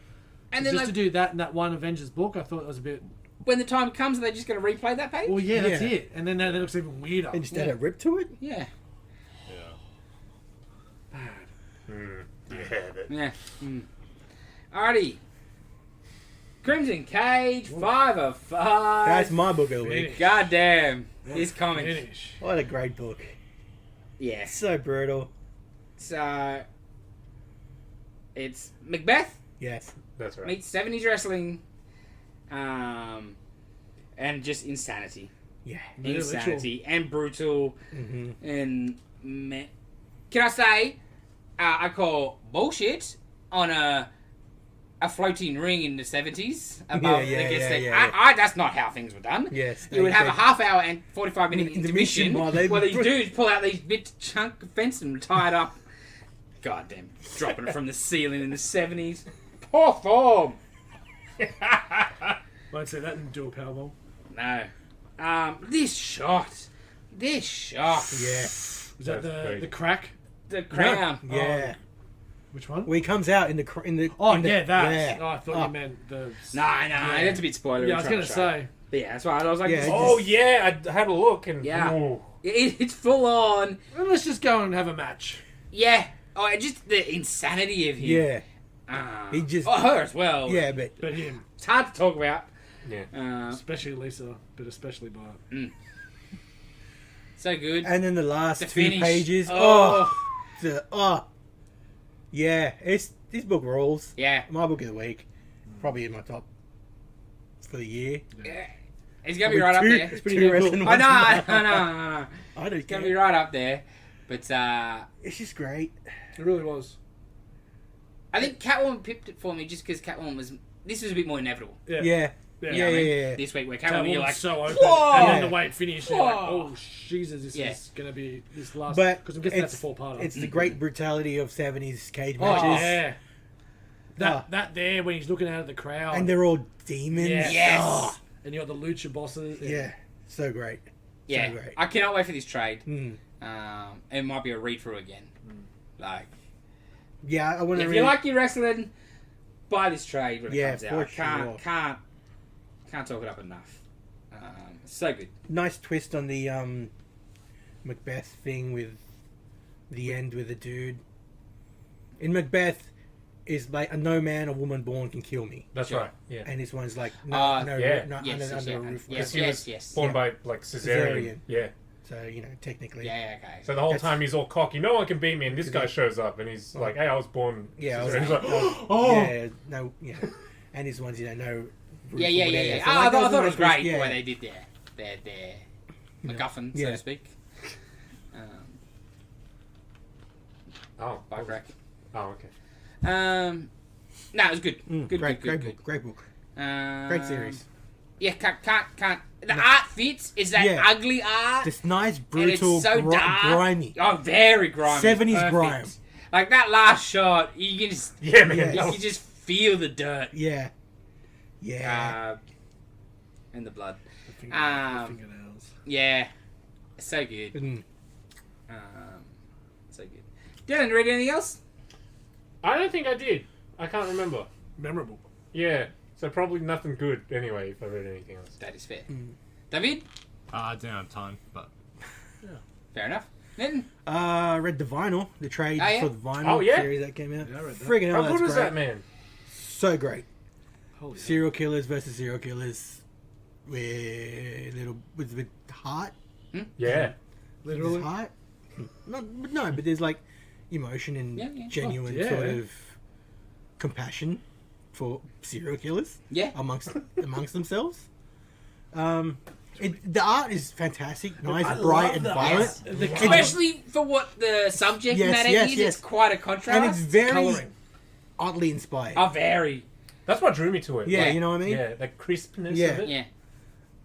and then just like, to do that in that one Avengers book, I thought it was a bit. when the time comes, are they just going to replay that page? Well, yeah, that's Yeah. it. And then that looks even weirder. and just add a rip to it. Yeah. Yeah. Yeah. Yeah. Alrighty. Crimson Cage, 5 of 5. That's my book of the week. Finish. God damn. This comic. Finish. What a great book. Yes. So brutal. So, it's Macbeth Yes. That's right. meets 70s wrestling. And just insanity. Yeah. Insanity and brutal. Mm-hmm. And can I say, I call bullshit on a floating ring in the 70s above Yeah, the guest thing. yeah. That's not how things were done. Yes, You would have they- a half-hour and 45-minute Intermission intermission while they- where these dudes pull out these bits of chunk of fence and tie it up. Goddamn, dropping it from the ceiling in the 70s. Poor form. Won't say that and do a powerbomb. No. This shot. Yeah. Is that That's great. the crack? The crown. Yeah. Which one? Well, he comes out in the Oh, in the, yeah, that. Yeah. Oh, I thought you meant the... No, that's a bit spoilery. Yeah, I was going to say. But yeah, that's why I was like, Yeah, Oh yeah, I had a look and Yeah. ooh. it's full on. Well, let's just go and have a match. Yeah. Oh, and just the insanity of him. Yeah. Um, He just- Oh, her as well. Yeah, but But him, It's hard to talk about. Yeah. especially Lisa, but especially Bart. So good. and then the last The 2 finish. pages. Oh. Yeah. This book rules. Yeah. My book of the week. Probably in my top for the year. Yeah. It's going to be right up there. It's pretty Two damn cool. wrestling I ones. know. I don't It's going care. to be right up there. But It's just great. It really was. I think Catwoman pipped it for me just because Catwoman was... This was a bit more inevitable. Yeah. Yeah. Yeah. You know Yeah, what I mean? yeah. This week where That Catwoman, you're was like... so open. Whoa! And then the way it finished, you're like, Whoa! oh, Jesus, this Yeah. is going to be this last... But Because I'm guessing that's a it's, four-parter. it's the great brutality of 70s cage Oh, matches. yeah. That, Oh. that there, when he's looking out at the crowd. And they're all demons. Yeah. Yes! Oh, And you got the lucha bosses. yeah. So great. Yeah. So great. I cannot wait for this trade. Mm. It might be a read-through again. Like... Yeah, I want to If you like your wrestling, buy this trade when it Yeah, comes out. for I can't, sure. can't talk it up enough. So good. nice twist on the Macbeth thing with the end with the dude. In Macbeth, is like a no man or woman born can kill me, That's Sure. right. Yeah. and this one's like Yeah. no, Yes, under yes, a yeah. roof. Yes, He was yes. born Yeah. by like cesarean. Cesarean. Yeah. So technically, Yeah, okay. So the whole That's- time he's all cocky. No one can beat me, and this guy shows up, and he's like, "Hey, I was born." Yeah, I was cesarean." He's like, like, "Oh, yeah, no, yeah, and this one's no. Roof Yeah. or whatever. So So, I like, thought it those was are great yeah. the way they did their MacGuffin, so Yeah. to speak. oh, Bike rack. oh, okay." No, it was good. Good, great, good, great book, great book, good. great series. Yeah, can't. The art fits. It's that Yeah. ugly art. This nice, and it's brutal, so dark. grimy. Oh, very grimy. 70s Perfect. grime. Like that last shot, you can just Yeah, man. Yeah. that you was- can just feel the dirt. Yeah, yeah. And the blood. The fingernails. Yeah, so good. Mm. So good. Dylan, read anything else? I don't think I did. I can't remember. Memorable. Yeah. So probably nothing good anyway. If I read anything else. That is fair. Mm. David, I don't have time, but fair enough. Then I read the vinyl, the trade Oh, yeah? for the vinyl Oh, yeah? series that came out. Yeah, I read that. Friggin' hell, How that's good was great. that, man? So great. Holy hell. Serial killers versus serial killers with heart. Yeah. Literally. There's heart. But there's like emotion and Yeah, yeah. genuine Oh, yeah. sort of compassion for serial killers yeah, amongst themselves. The art is fantastic, nice, I bright, love and that. violent, Yes. The especially for what the subject Yes, matter yes, is, yes. it's quite a contrast. and it's very Colouring. oddly inspired. Oh, very. That's what drew me to it. Yeah, Yeah. you know what I mean. Yeah, the crispness Yeah. of it. Yeah.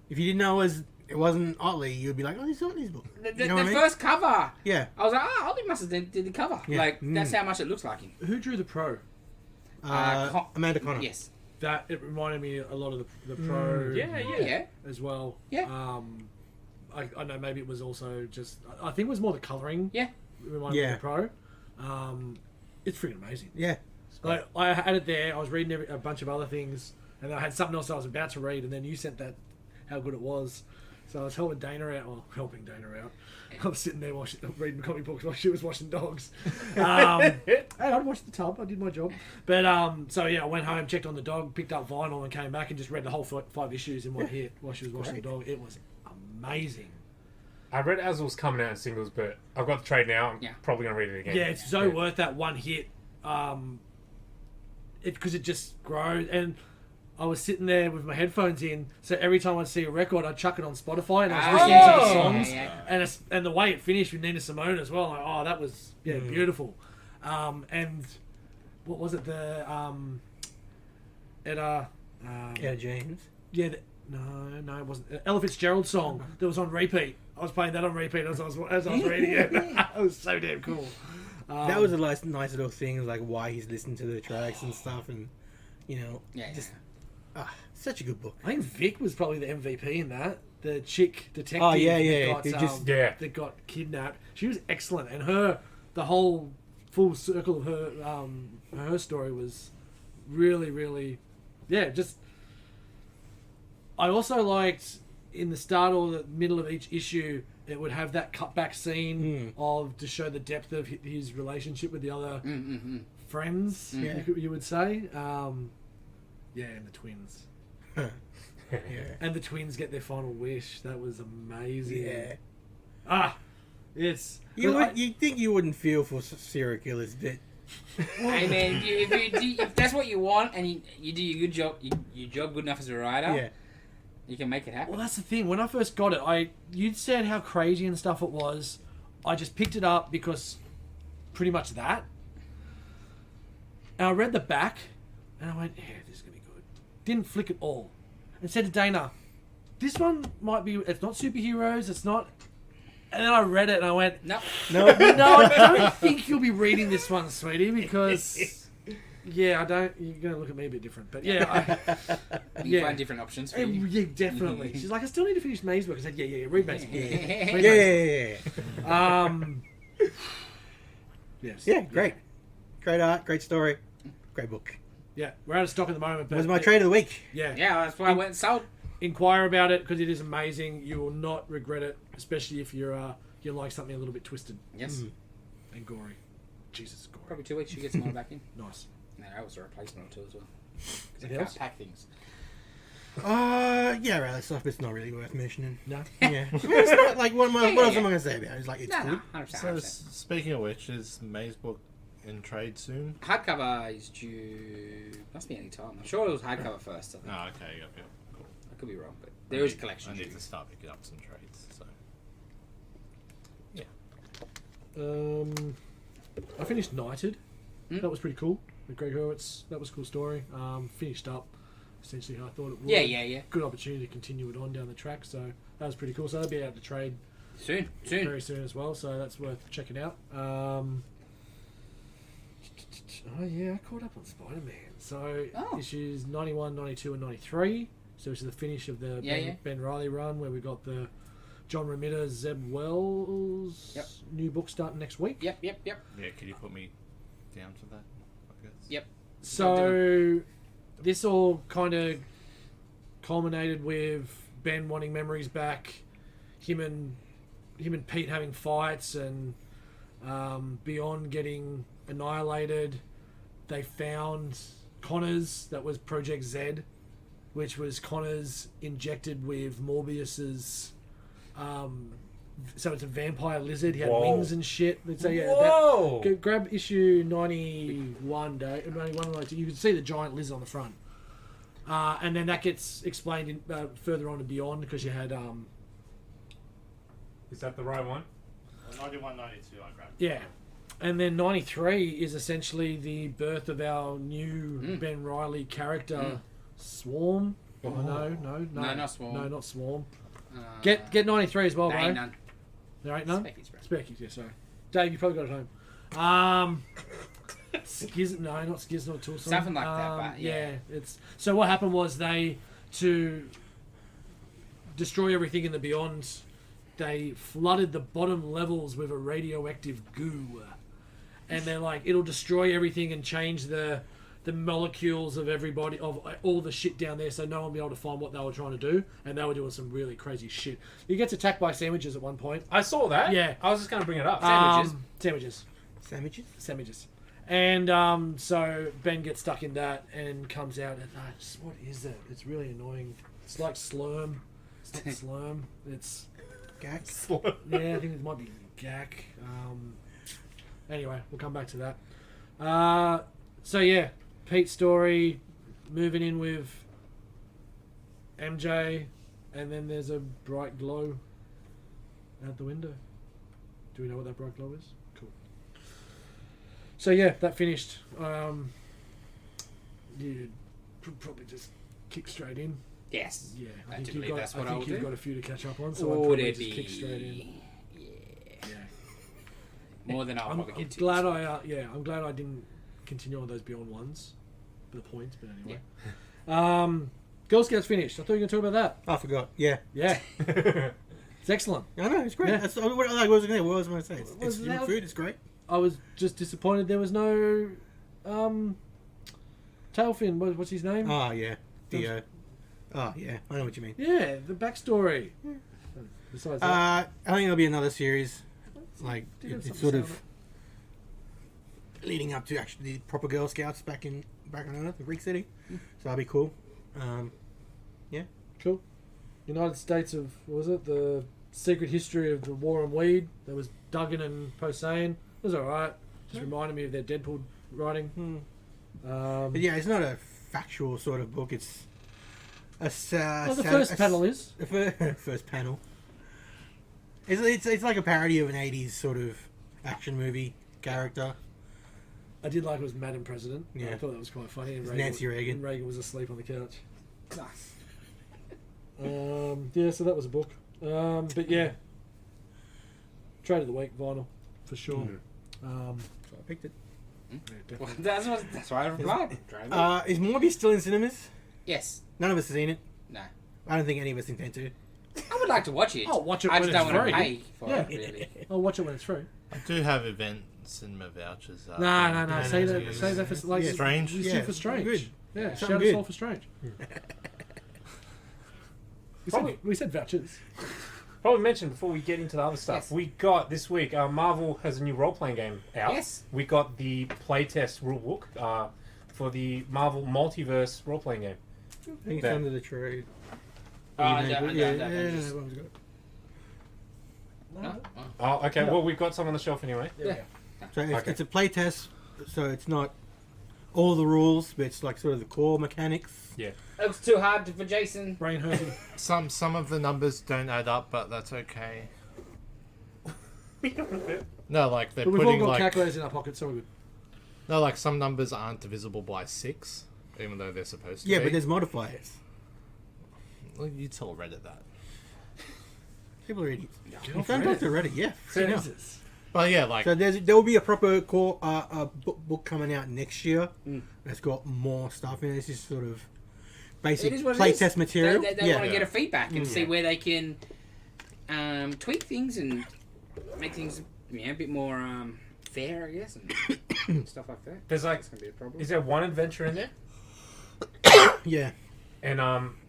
If you didn't know it wasn't Otley, you'd be like, "Oh, this is Otley's book." The You know what I mean? first cover, Yeah, I was like, oh, Otley must have did the cover. Yeah. Like, that's how much it looks like him. Who drew the pro? Amanda Connor. Yes. That it reminded me a lot of the pro. Yeah, Yeah. yeah. As well. Yeah. I know maybe it was also just. I think it was more the colouring. Yeah. It reminded me Yeah. of the pro. It's freaking amazing. Yeah, Like I had it there. I was reading a bunch of other things, and then I had something else I was about to read, and then you sent that how good it was. So I was helping Dana out. I was sitting there reading comic books while she was washing dogs. Hey, I'd watch the tub. I did my job. But so yeah, I went home, checked on the dog, picked up vinyl, and came back and just read the whole 5 issues in one hit while she was washing the dog. It was amazing. I read Azul's coming out in singles, but I've got the trade now. I'm Yeah. probably gonna read it again. Yeah, it's so worth that one hit. Because it just grows. And I was sitting there with my headphones in, so every time I'd see a record, I'd chuck it on Spotify, and I was listening to the songs. Yeah. And the way it finished with Nina Simone as well, like, oh, that was beautiful. And what was it? The Etta. Yeah, James. Yeah. No, it wasn't. Ella Fitzgerald song that was on repeat. I was playing that on repeat as I was reading it. It was so damn cool. That was a nice little thing, like why he's listened to the tracks and stuff, and just such a good book. I think Vic was probably the MVP in that. The chick detective. Oh, yeah. That got kidnapped. She was excellent, and the whole full circle of her story was really, really, just. I also liked in the start or the middle of each issue, it would have that cutback scene to show the depth of his relationship with the other friends. You would say, and the twins. And the twins get their final wish. That was amazing. Yeah. It's You think you wouldn't feel for serial killers, but Hey man, if that's what you want and you do your good job, your job good enough as a writer, you can make it happen. Well, that's the thing. When I first got it, you'd said how crazy and stuff it was. I just picked it up because pretty much that. And I read the back, and I went, yeah, this is going to be good. Didn't flick it all. And said to Dana, this one might be, it's not superheroes, it's not... And then I read it, and I went, No. no. I don't think you'll be reading this one, sweetie, because... Yeah, I don't... You're going to look at me a bit different. But yeah, You find different options for you. Yeah, definitely. She's like, I still need to finish May's book. I said, yeah, read May's book. Yeah. Yes. Yeah, great. Great art, great story, great book. Yeah, we're out of stock at the moment. But It was my trade of the week. Yeah. Yeah, that's why I went and sold. Inquire about it because it is amazing. You will not regret it, especially if you like something a little bit twisted Yes. and gory. Jesus, gory. Probably 2 weeks you get some more back in. Nice. No, that was a replacement or two as well. Because I Anything can't else? pack things. Yeah, rather stuff, but it's not really worth mentioning. No. Yeah. It's not like, what else am I going to say about it? It's like, it's No, good. 100%. So, 100%. speaking of which, is May's book in trade soon? Hardcover is due... Must be any time. I'm sure it was hardcover first. I think. Oh, okay, yep, cool. I could be wrong, but there is a collection. I need due. to start picking up some trades, so... I finished Knighted. That was pretty cool. With Greg Hurwitz. That was a cool story. Finished up essentially how I thought it would. Yeah. Good opportunity to continue it on down the track. So that was pretty cool. So that'll be out to trade Soon. very soon as well. So that's worth checking out. Oh yeah, I caught up on Spider-Man. So issues 91, 92 and 93. So this is the finish of the Ben Reilly run where we got the John Romita, Zeb Wells new book starting next week. Yep. Yeah, can you put me down for that, I guess? Yep. So this all kind of culminated with Ben wanting memories back, him and Pete having fights, and Beyond getting annihilated. They found Connor's, that was Project Z, which was Connor's injected with Morbius's. So it's a vampire lizard. He had wings and shit. So Whoa! Grab issue 91, 91, 92. You can see the giant lizard on the front. And then that gets explained further on and Beyond because you had... Is that the right one? 91, 92 I grabbed. Yeah. And then 93 is essentially the birth of our new Ben Reilly character, Swarm. Oh. No, not Swarm. No, not Swarm. Get 93 as well, there bro. ain't none. There ain't none? Speckies, bro. Speckies, yeah, sorry. Dave, you probably got it home. Skiz, no, not Skiz, not Toolson. Something like that, but yeah. It's so what happened was to destroy everything in the Beyond, they flooded the bottom levels with a radioactive goo. And they're like, it'll destroy everything and change the molecules of everybody, of all the shit down there, so no one will be able to find what they were trying to do. And they were doing some really crazy shit. He gets attacked by sandwiches at one point. I saw that. Yeah. I was just going to bring it up. Sandwiches. And so Ben gets stuck in that and comes out and what is it? It's really annoying. It's like Slurm. It's not Slurm. It's Gack. yeah, I think it might be Gack. Anyway, we'll come back to that. So yeah, Pete's story, moving in with MJ, and then there's a bright glow out the window. Do we know what that bright glow is? Cool. So yeah, that finished. You probably just kick straight in. Yes. Yeah, I I think do you've believe got. that's I what think I'll you've do. got a few to catch up on. So I'd Would probably it just kick straight in. be? Yeah. Yeah. More than I'll I'm probably get to. glad I'm glad I didn't continue on those Beyond ones for the points, but anyway. Girl Scouts finished. I thought you were going to talk about I forgot. Yeah. that. Yeah. It's excellent. I know, it's great. Yeah. That's what I was going to say. It's Was human that- food, it's great. I was just disappointed there was no Tailfin. What's his name? Oh, yeah. The, yeah. I know what you mean. Yeah, the backstory. Besides that, I think there'll be another series. Like, Did have it's something sort to of leading up to actually the proper Girl Scouts back on Earth, the Greek city. So that'll be cool. cool. United States of, what was it? The Secret History of the War on Weed. There was Duggan and Posehn. It was alright. Just reminded me of their Deadpool writing. But yeah, it's not a factual sort of book. It's a Well, the first panel is. The first panel. It's like a parody of an 80s sort of action movie character. I did like it was Madam President. Yeah. I thought that was quite funny. And It's Nancy Reagan. and Reagan was asleep on the couch. Nice. Yeah, so that was a book. But yeah, trade of the week, vinyl for sure. So I picked it. Yeah, Well, definitely. that's why I replied. Is Morbius still in cinemas? Yes. None of us have seen it. No. I don't think any of us intend to. I would like to watch it. I'll watch it I when just don't it's want to free. pay for Yeah. it, really. I'll watch it when it's free. I do have event cinema vouchers. No. Save that for like Yeah. Strange. Use Yeah, it for Strange. good. Yeah, Something shout us good. all for Strange. Probably- we said vouchers. Probably mentioned before we get into the other stuff. Yes. We got this week. Marvel has a new role-playing game out. Yes. We got the playtest rulebook for the Marvel Multiverse role-playing game. I think it's That- under the trade. I Yeah, don't yeah, just- everyone's got it. No? Oh. Oh, okay. No. Well, we've got some on the shelf anyway. Yeah. So Okay. it's a play test, so it's not all the rules, but it's like sort of the core mechanics. Yeah. It was too hard for Jason. Brain hurting. Some of the numbers don't add up, but that's okay. No, like they're But we've all putting got like calculators in our pockets, so we're good. no, like some numbers aren't divisible by 6, even though they're supposed to. Yeah, be. but there's modifiers. Well, you tell Reddit that. People are idiots. Get You off can't go Reddit. to Reddit, yeah. You know. Jesus. But yeah, like So there will be a proper core book coming out next year. Mm. That's got more stuff in it. This is sort of It basic is what it play is. test material. They yeah. want to get a feedback and see Yeah. where they can tweak things and make things a bit more fair, I guess, and stuff like that. There's like, That's gonna be a problem. is there one adventure in there? Yeah. And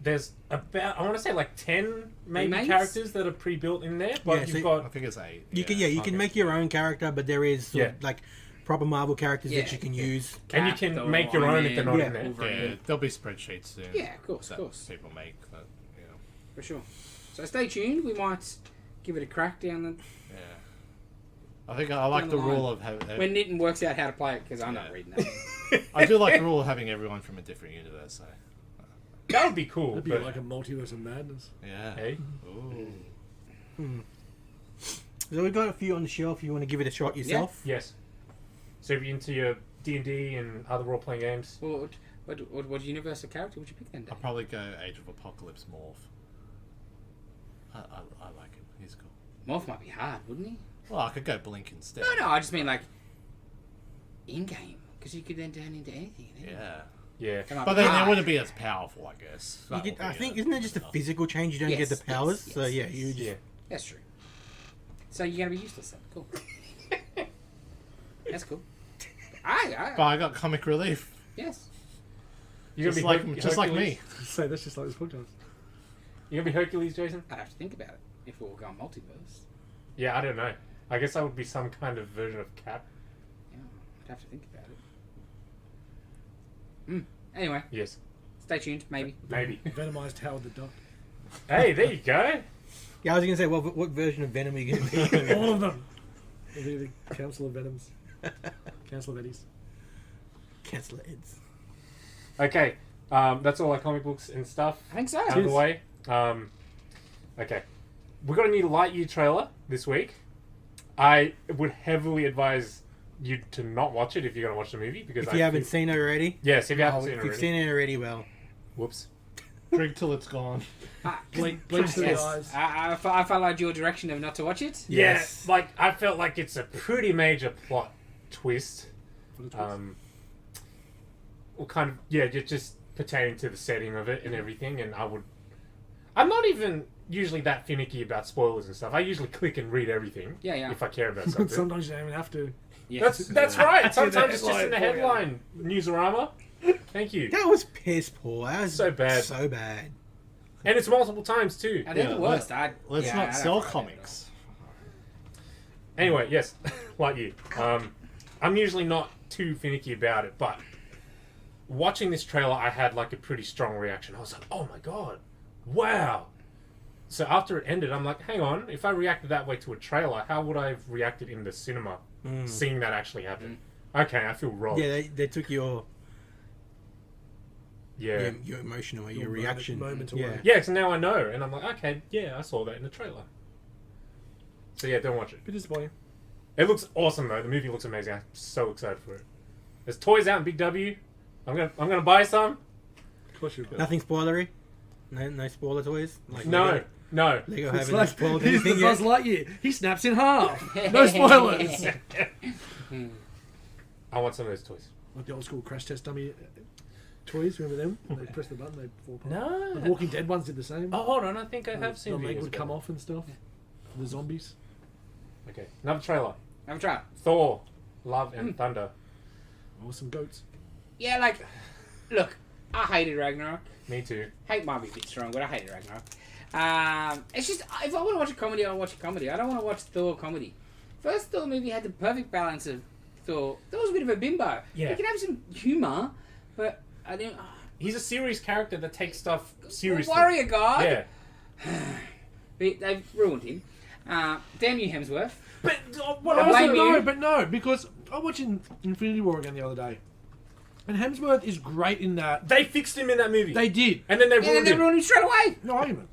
there's about, I want to say like 10 maybe Remains? characters that are pre-built in there. But Yeah, you've so- I got think it's 8. You can you can okay. make your own character, but there is sort of Yeah. like proper Marvel characters Yeah, that you can yeah. use. and you Cap, can Thor, make your Iron own if they're Man, not Yeah. in there. Wolverine. Yeah, there'll be spreadsheets soon. Yeah, of course, that of course. people make, but yeah. For sure. So stay tuned. We might give it a crack down the Yeah. I think I like Down the the rule line. of having. when Nitin works out how to play it, because I'm not Yeah. reading that. I do like the rule of having everyone from a different universe. So That would be cool. That'd be But, like a multiverse of madness. yeah. hey, Ooh. So we've got a few on the shelf. You want to give it a shot yourself? yes. So if you're into your D&D and other role-playing games, What universe of character would you pick then, Dave? I'll probably go Age of Apocalypse Morph. I like him. He's cool. Morph might be hard, wouldn't he? Well, I could go Blink instead. No, I just mean like in-game, because you could then turn into anything. Yeah. yeah. That might But be then hard. it wouldn't be as powerful, I guess. You That get, would I be think a- isn't it just a physical change? You don't get the Yes, powers. yes, So yeah, yes, you just Yeah. That's true. So you're gonna be useless then. Cool. That's cool. But I got comic relief. Yes. You're Just gonna be like, just like Hercules? me. Say that's just like this podcast. You're gonna be Hercules, Jason? I'd have to think about it if we were going multiverse. Yeah, I don't know. I guess that would be some kind of version of Cap. Yeah, I'd have to think about it. Anyway, Yes, stay tuned. Maybe. maybe. Venomized Howard the Duck. Hey, there you go. Yeah, I was gonna say, well, what version of Venom are you gonna be? All of them. It'll be the Council of Venoms. Council of Eddies. Cancel Eds. Okay, that's all our comic books and stuff I think so. out of the way. Okay, we got a new Lightyear trailer this week. I would heavily advise you to not watch it if you're going to watch the movie because If you haven't seen it already, Yes, if you haven't seen it if already. you've seen it already, well, Whoops. Drink till it's gone. Bleach to the Yes. eyes. I followed your direction of not to watch it. Yes. Yeah, like I felt like it's a pretty major plot twist. Well, kind of, yeah, just pertaining to the setting of it and everything. And I'm not even usually that finicky about spoilers and stuff. I usually click and read everything. Yeah. If I care about something. Sometimes you don't even have to. Yeah. That's right. Sometimes it's just in the headline. headline. Newsarama. Thank you. that was piss poor. That was So bad. So bad. And it's multiple times too. And they're Yeah, the worst. Let's I not don't sell find comics. Anyway, yes, like you. I'm usually not too finicky about it, but watching this trailer, I had like a pretty strong reaction. I was like, oh my god, wow. So after it ended, I'm like, hang on, if I reacted that way to a trailer, how would I have reacted in the cinema, seeing that actually happen? Okay, I feel wrong. Yeah, they took your Yeah. your emotion or Your your reaction. moment yeah. away. Yeah, so now I know, and I'm like, okay, yeah, I saw that in the trailer. So yeah, don't watch it. Bit disappointing. It looks awesome though. The movie looks amazing. I'm so excited for it. There's toys out in Big W. I'm gonna buy some. Of course you've got. Nothing spoilery. No spoiler toys. Like No. Lego It's haven't like, spoiled he's the anything Buzz yet. Lightyear. He snaps in half. No spoilers. I want some of those toys. Like the old school crash test dummy toys. Remember them? They press the button, they fall apart. No. The Walking Dead ones did the same. Oh, hold on. I think I have seen. The leg videos would come about off and stuff. The zombies. it. Okay, another trailer. Have a try. Thor, Love and Thunder. Awesome goats. Yeah, like, look, I hated Ragnarok. Me too. Hate might be a bit strong, but I hated Ragnarok. It's just, if I want to watch a comedy, I'll watch a comedy. I don't want to watch Thor comedy. First Thor movie had the perfect balance of Thor. Thor was a bit of a bimbo. Yeah. He can have some humour, but I didn't. He's a serious character that takes stuff seriously. Warrior God. Yeah. They've ruined him. Damn you, Hemsworth. But what I also blame you. No, but no, because I watched Infinity War again the other day. And Hemsworth is great in that. they fixed him in that movie. They did. and then they And then ruined they him. ruined him straight away. No argument.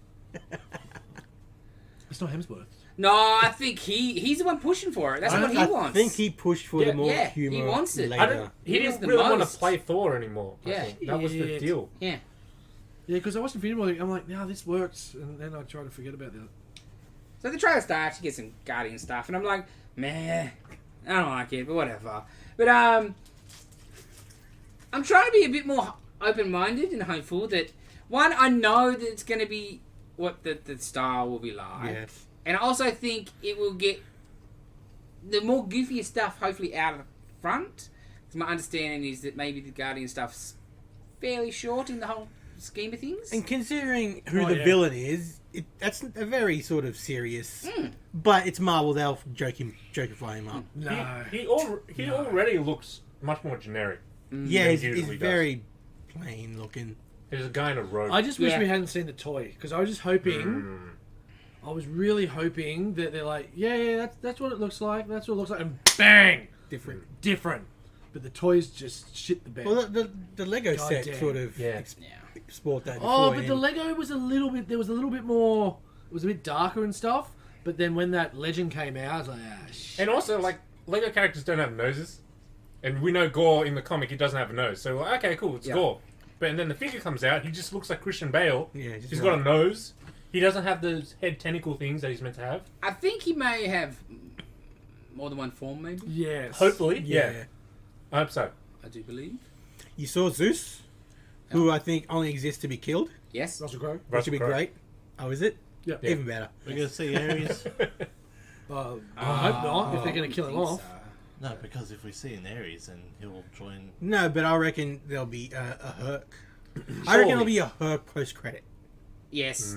It's not Hemsworth. No, I think he's the one pushing for it. That's what he wants. I think he pushed for Yeah, the more yeah, humor. he wants it. Later. I don't. He He didn't was the really want to most. play Thor anymore. I Yeah. think. That was the Shit. deal. Yeah. Yeah, because I watched Infinity War. I'm like, no, this works. And then I try to forget about that. So the trailer starts, you get some Guardian stuff, and I'm like, meh, I don't like it, but whatever. But I'm trying to be a bit more open-minded and hopeful that, one, I know that it's going to be what the style will be like. Yes. And I also think it will get the more goofier stuff hopefully out of the front. 'Cause my understanding is that maybe the Guardian stuff's fairly short in the whole scheme of things. And considering who Oh, the yeah. villain is, that's a very sort of serious. But it's Marvel. They'll jokeify him up. No. He already looks much more generic. Yeah, than he's usually does. very plain looking. There's a guy in a robe. I just wish Yeah. we hadn't seen the toy. Because I was just hoping... I was really hoping that they're like, yeah, that's what it looks like. That's what it looks like. And bang! Different. But the toys just shit the bed. Well, the Lego God set damn. sort of Yeah. export that. Oh, before but the Lego was a little bit. There was a little bit more. It was a bit darker and stuff. But then when that legend came out, I was like, shit. And also, like, Lego characters don't have noses. And we know Gore in the comic, he doesn't have a nose. So, like, okay, cool, it's Yeah. Gore. But and then the figure comes out, he just looks like Christian Bale. Yeah, just He's got a nose. He doesn't have those head tentacle things that he's meant to have. I think he may have more than one form, maybe. Yes. Hopefully, Yeah. yeah. I hope so. I do believe. You saw Zeus, who I think only exists to be killed, Yes. Russell Crowe. which would be Crowe. great. Oh, is it? Yeah. Yeah. Even better. We're gonna see Ares. I hope not. If they're going to kill him think off. so. No, because if we see an Ares, then he'll join. No, but I reckon there'll be a Herc. I reckon there'll be a Herc post credit. Yes.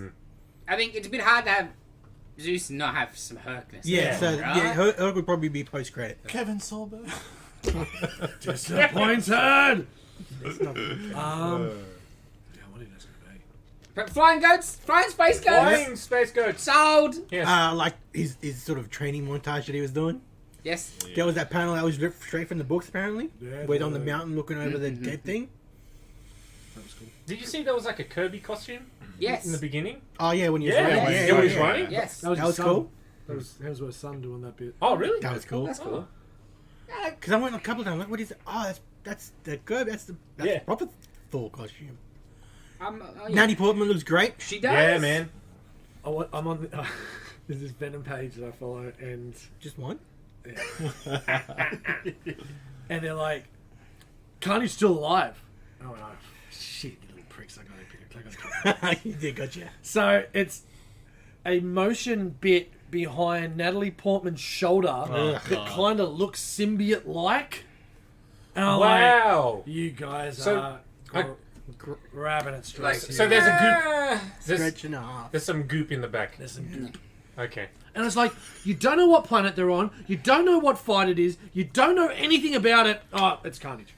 I think it's a bit hard to have Zeus and not have some Hercness. Yeah, so right? yeah, Herc would probably be post credit. Kevin Sorbo. Disappointed. Yeah, what do you think that's going to be? But flying goats, flying space goats, Flying space goats. sold. Yes. Like his sort of training montage that he was doing. Yes. There was that panel that was ripped straight from the books, apparently. Yeah, Where on the mountain looking over the dead thing. That was cool. Did you see there was like a Kirby costume Yes. in the beginning? Oh yeah, when he was Yeah, running. yeah, when he was running. Yes. That was, That his was son. cool. That was Hemsworth's son doing that bit. Oh, really? That was cool. That's cool. Because I went a couple of times. Like, what is it? Oh, that's the Gerb. That's Yeah. proper Thor costume. Yeah. Natalie Portman looks great. She does. Yeah, man. I'm on. There's this Venom page that I follow, and Just one. and they're like, Carney's still alive. Oh, no. Shit, you little pricks. I got it. You did, gotcha. So it's a motion bit behind Natalie Portman's shoulder that God. kind of looks symbiote-like. And I'm Wow. like, you guys So, are I- grabbing it straight. So there's a goop. There's, Stretch and a half. there's some goop in the back. There's some goop. Okay. And it's like, you don't know what planet they're on, you don't know what fight it is, you don't know anything about it. Oh, it's Carnage.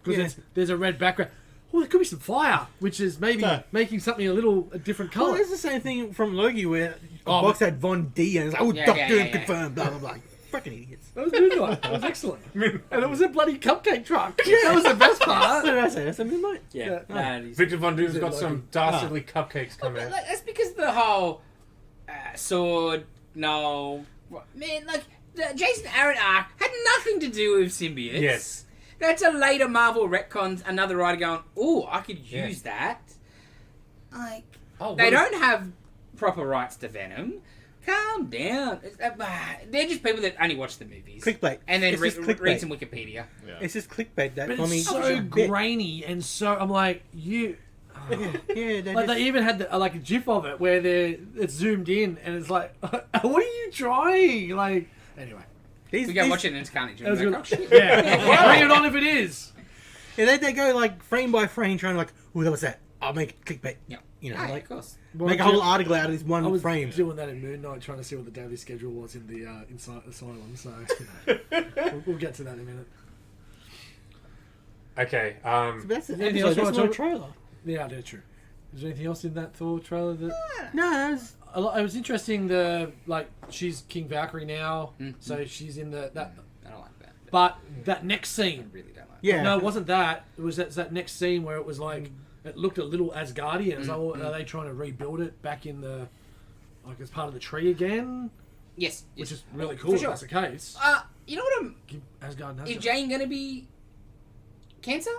Because Yeah. there's a red background. Oh, there could be some fire, which is maybe No. making something a different Well, colour. it's the same thing from Loki where the Oh, box had Von D and it's like, oh, Yeah, Doctor yeah, yeah. confirmed, blah, blah, blah. Fucking idiots. That was Moonlight. That was excellent. And it was a bloody cupcake truck. That was the best What part. did I say? That's a Moonlight? Yeah. Yeah. Nah, he's- Victor Von Doom's got Loki? some dastardly cupcakes coming But, out. like, that's because of the whole sword. No, man. Like the Jason Aaron arc had nothing to do with symbiotes. Yes. That's a later Marvel retcons. Another writer going, "Oh, I could Yeah. use that." Like Oh, they what- don't have proper rights to Venom. Calm down. They're just people that only watch the movies Clickbait. and then It's just read clickbait. some Wikipedia. Yeah. It's just clickbait. That But Tommy it's so bit. grainy and so... I'm like, you... Yeah, they Like just, they even had like a gif of it where it's zoomed in and it's like, what are you trying? Like, anyway. these, We go these- watch it and it's Carnage. That was We're good. like, oh, shit. Yeah. Bring it on if it is. Yeah, they go like frame by frame trying to like, oh, that was that. I'll make it clickbait. Yeah. You know, Ah, like of course. make a whole article out of this one I was frame. doing that in Moon Knight, trying to see what the daily schedule was in the inside asylum. So we'll get to that in a minute. Okay. But that's the Anything episode. else you That's wanna not a talk- trailer. Yeah, that's true. Is there anything else in that Thor trailer that? No, that was It was interesting. She's King Valkyrie now, Mm. so she's in that. I don't like that. But that next I scene, really don't like yeah. no, it wasn't that. It was that next scene where it was like it looked a little Asgardian. It's like, well, are they trying to rebuild it back in the like as part of the tree again? it. Yes. Which yes. is really For cool. If sure. that's the case. You know what I'm... Keep Asgard and Is Asgard. Jane going to be cancer?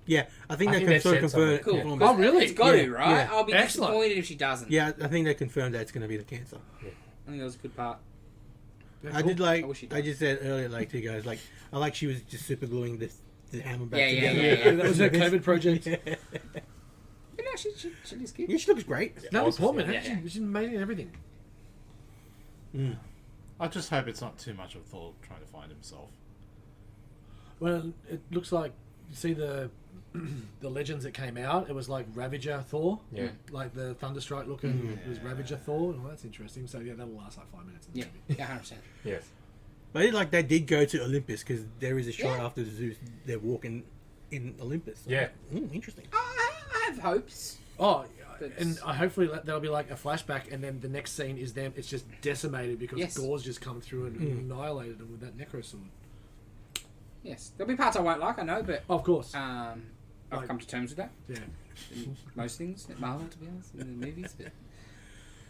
Yeah, I think I they think they've confirmed. said something. confirmed Cool. confirmed Oh, it. really? It's got Yeah, to, right? yeah. I'll be Excellent. disappointed if she doesn't. Yeah, I think they confirmed that it's going to be the cancer. I think that was a good part. Yeah, I cool. did like. I wish he I did. just said earlier, like to you guys, like I like she was just super gluing the hammer back Yeah, yeah, together. yeah, yeah. That was her COVID project. Yeah. But no, she looks good. Yeah, she looks great. Natalie Awesome. Portman, Yeah, she's amazing at everything. Mm. I just hope it's not too much of Thor trying to find himself. Well, it looks like you see the legends that came out. It was like Ravager Thor, Yeah. like the Thunderstrike looking. It was Ravager Thor. Oh, that's interesting. So yeah, that'll last like 5 minutes. In the Yeah, movie. yeah, 100%. Yes. But it, like they did go to Olympus because there is a shot Yeah. after Zeus. They're walking in Olympus. Yeah. Interesting. I have hopes. Oh, But- and hopefully that'll be like a flashback, and then the next scene is them. It's just decimated because Yes. Gor's just come through and annihilated them with that necro sword. Yes, there'll be parts I won't like, I know, but Of course. I've Like- come to terms with that. Yeah. In most things at Marvel, to be honest, in the movies, but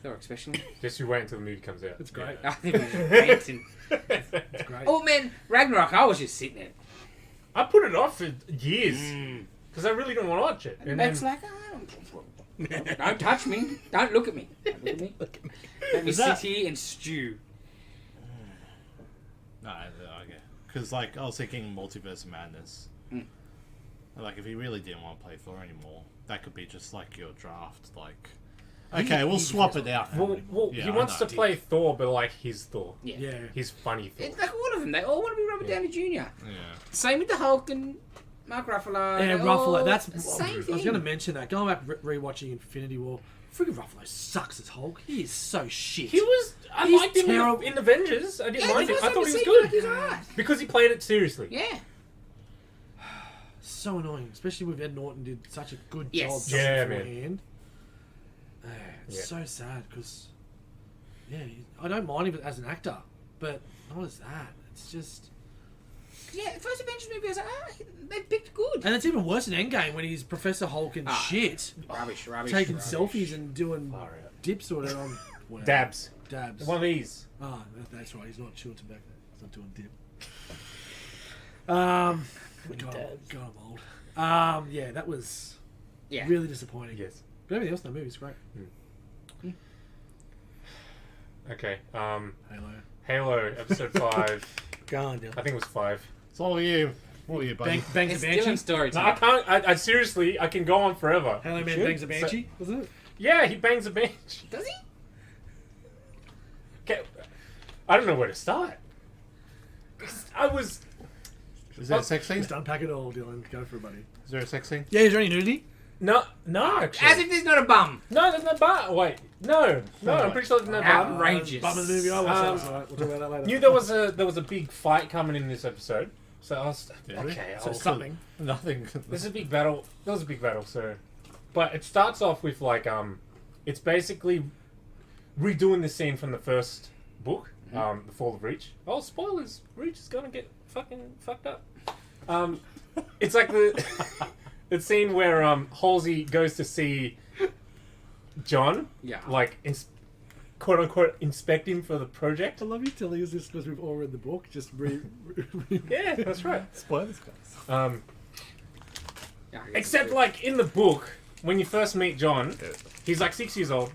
Thor especially. Just you wait until the movie comes out. It's great. I think it was great. And, It's great. oh man, Ragnarok! I was just sitting there. I put it off for years because I really didn't want to watch it. And And Matt's then, like, don't touch me. Don't look at me. Don't look at me. Let me Is sit that- here and stew. No, okay. Because like I was thinking Multiverse of Madness. Mm. Like if he really didn't want to play Thor anymore, that could be just like your draft. Like, okay, we'll swap it out. well, Yeah, he I wants know. to play Thor, but like his Thor. Yeah. Yeah. His funny Thor. It's like all of them. They all want to be Robert Downey Jr. Yeah. Same with the Hulk and Mark Ruffalo. Yeah, They Ruffalo. all- That's the same I was thing. going to mention that. Going back rewatching Infinity War, freaking Ruffalo sucks as Hulk. He is so shit. He was. I He's liked him terrible. in Avengers. I didn't Yeah, mind the him. first I time thought you he was see him, like, good he's alright. because he played it seriously. Yeah. So annoying, especially with Ed Norton did such a good Yes. job just Yeah, man. beforehand. It's Yeah. so sad because, I don't mind him as an actor, but not as that. It's just, Yeah, the first Avengers movie, I was like, they picked good. and it's even worse in Endgame when he's Professor Hulk and shit, Rubbish. taking selfies and doing Far out. dips or whatever. Whatever. Dabs. Dabs. One of these. Ah, that's right. He's not chewing tobacco. He's not doing dip. God, does. God, I'm old. Yeah, that was Yeah. really disappointing. Yes. But everything else in the movie's great. Okay. Halo. Halo episode 5. Go on, Dylan. I think it was 5. It's all you. All you, buddy. Bangs It's a Banshee. Dylan's story No, I time. can't. I seriously, I can go on forever. Halo Man Should. bangs a Banshee, wasn't it? Yeah, he bangs a bench. Does he? Okay. I don't know where to start. 'Cause I was. Is there a sex scene? Just unpack it all, Dylan. Go for it, buddy. Is there a sex scene? Yeah, is there any nudity? No, actually. As if there's not a bum. No, there's no bar. Wait, no, I'm pretty sure there's no bar. Outrageous. Bum of the movie I watched. That's all right. We'll talk about that later. Knew there was a big fight coming in this episode, so I was Really? okay. So I'll, something. Nothing. there's a big battle. There was a big battle, so. But it starts off with like it's basically redoing the scene from the first book, The Fall of Reach. Oh, spoilers! Reach is gonna get fucking fucked up. It's like the scene where Halsey goes to see John, Yeah. like quote unquote inspect him for the project. I love you telling us this because we've all read the book. Just Yeah, that's right. Spoilers, guys. Yeah, Except like in the book, when you first meet John, he's like 6 years old.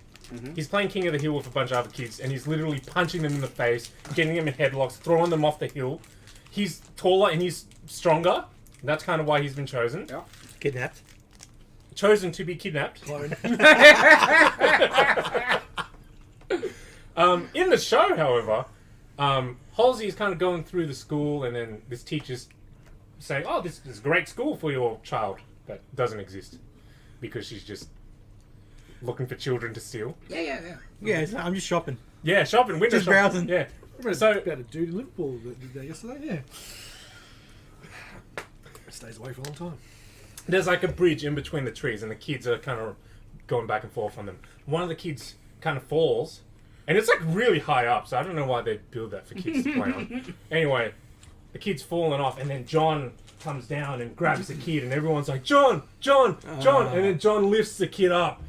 He's playing King of the Hill with a bunch of other kids, and he's literally punching them in the face, getting them in headlocks, throwing them off the hill. He's taller and he's stronger. And that's kind of why he's been chosen. Yeah. Kidnapped. Chosen to be kidnapped. Clone. In the show, however, Halsey is kind of going through the school, and then this teacher's saying, "Oh, this is a great school for your child." That doesn't exist because she's just looking for children to steal. Yeah. Yeah, I'm just shopping. Yeah, shopping, window Just shopping. browsing. Yeah. So So about a dude in Liverpool that did that yesterday. Yeah. Stays away for a long time. there's like a bridge in between the trees, and the kids are kind of going back and forth on them. One of the kids kind of falls, and it's like really high up, so I don't know why they build that for kids to play on. Anyway, the kid's falling off, and then John comes down and grabs the kid, and everyone's like, John! And then John lifts the kid up,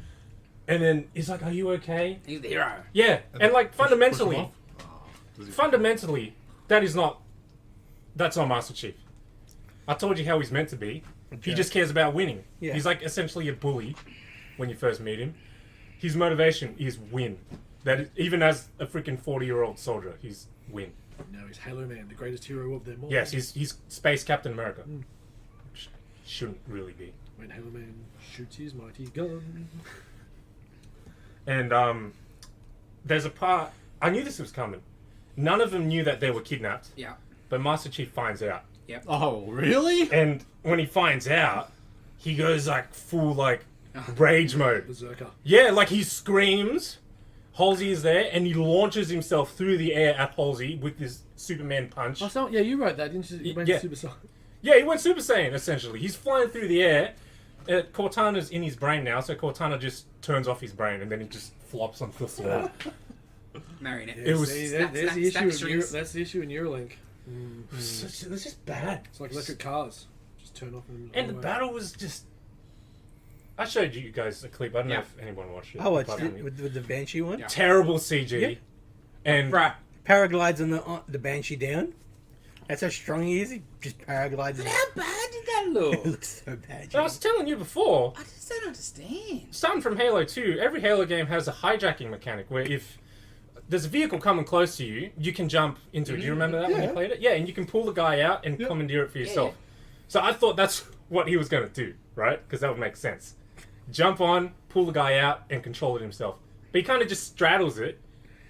and then he's like, are you okay? He's the hero. Yeah, and like Push him fundamentally, off? Does he- that's not Master Chief. I told you how he's meant to be. He just cares about winning. Yeah. He's like essentially a bully when you first meet him. His motivation is win. That is, even as a freaking 40-year-old soldier, he's win. No, he's Halo Man, the greatest hero of them all. Yes, he's Space Captain America. Which shouldn't really be. When Halo Man shoots his mighty gun. And there's a part. I knew this was coming. None of them knew that they were kidnapped, Yeah. but Master Chief finds out. Oh, really? And when he finds out, he goes like full like rage mode. Berserker. Yeah, like he screams. Halsey is there, and he launches himself through the air at Halsey with this Superman punch. Oh, so, yeah, you wrote that, didn't you? You went Yeah. Super Saiyan. Yeah, he went Super Saiyan essentially. He's flying through the air. Cortana's in his brain now, so Cortana just turns off his brain, and then he just flops onto the floor. Marionette. It was- See, Snap, there's snap, the snap issue. strings. That's the issue in Neuralink. It's just bad. It's like electric cars. Just turn off them. And the battle was just. I showed you guys a clip. I don't know Yeah. if anyone watched it. I watched Probably it didn't. with the Banshee one. Yeah. Terrible CG. Yeah. And Bruh. Paraglides on the Banshee down. That's how strong he is. He just paraglides. But how bad did that It look? looks so bad. I was telling you before, I just don't understand. starting from Halo 2, every Halo game has a hijacking mechanic where if there's a vehicle coming close to you, you can jump into it. Do you remember that when you Yeah. played it? Yeah, and you can pull the guy out and commandeer it for yourself. So I thought that's what he was going to do, right? Because that would make sense. Jump on, pull the guy out, and control it himself. But he kind of just straddles it,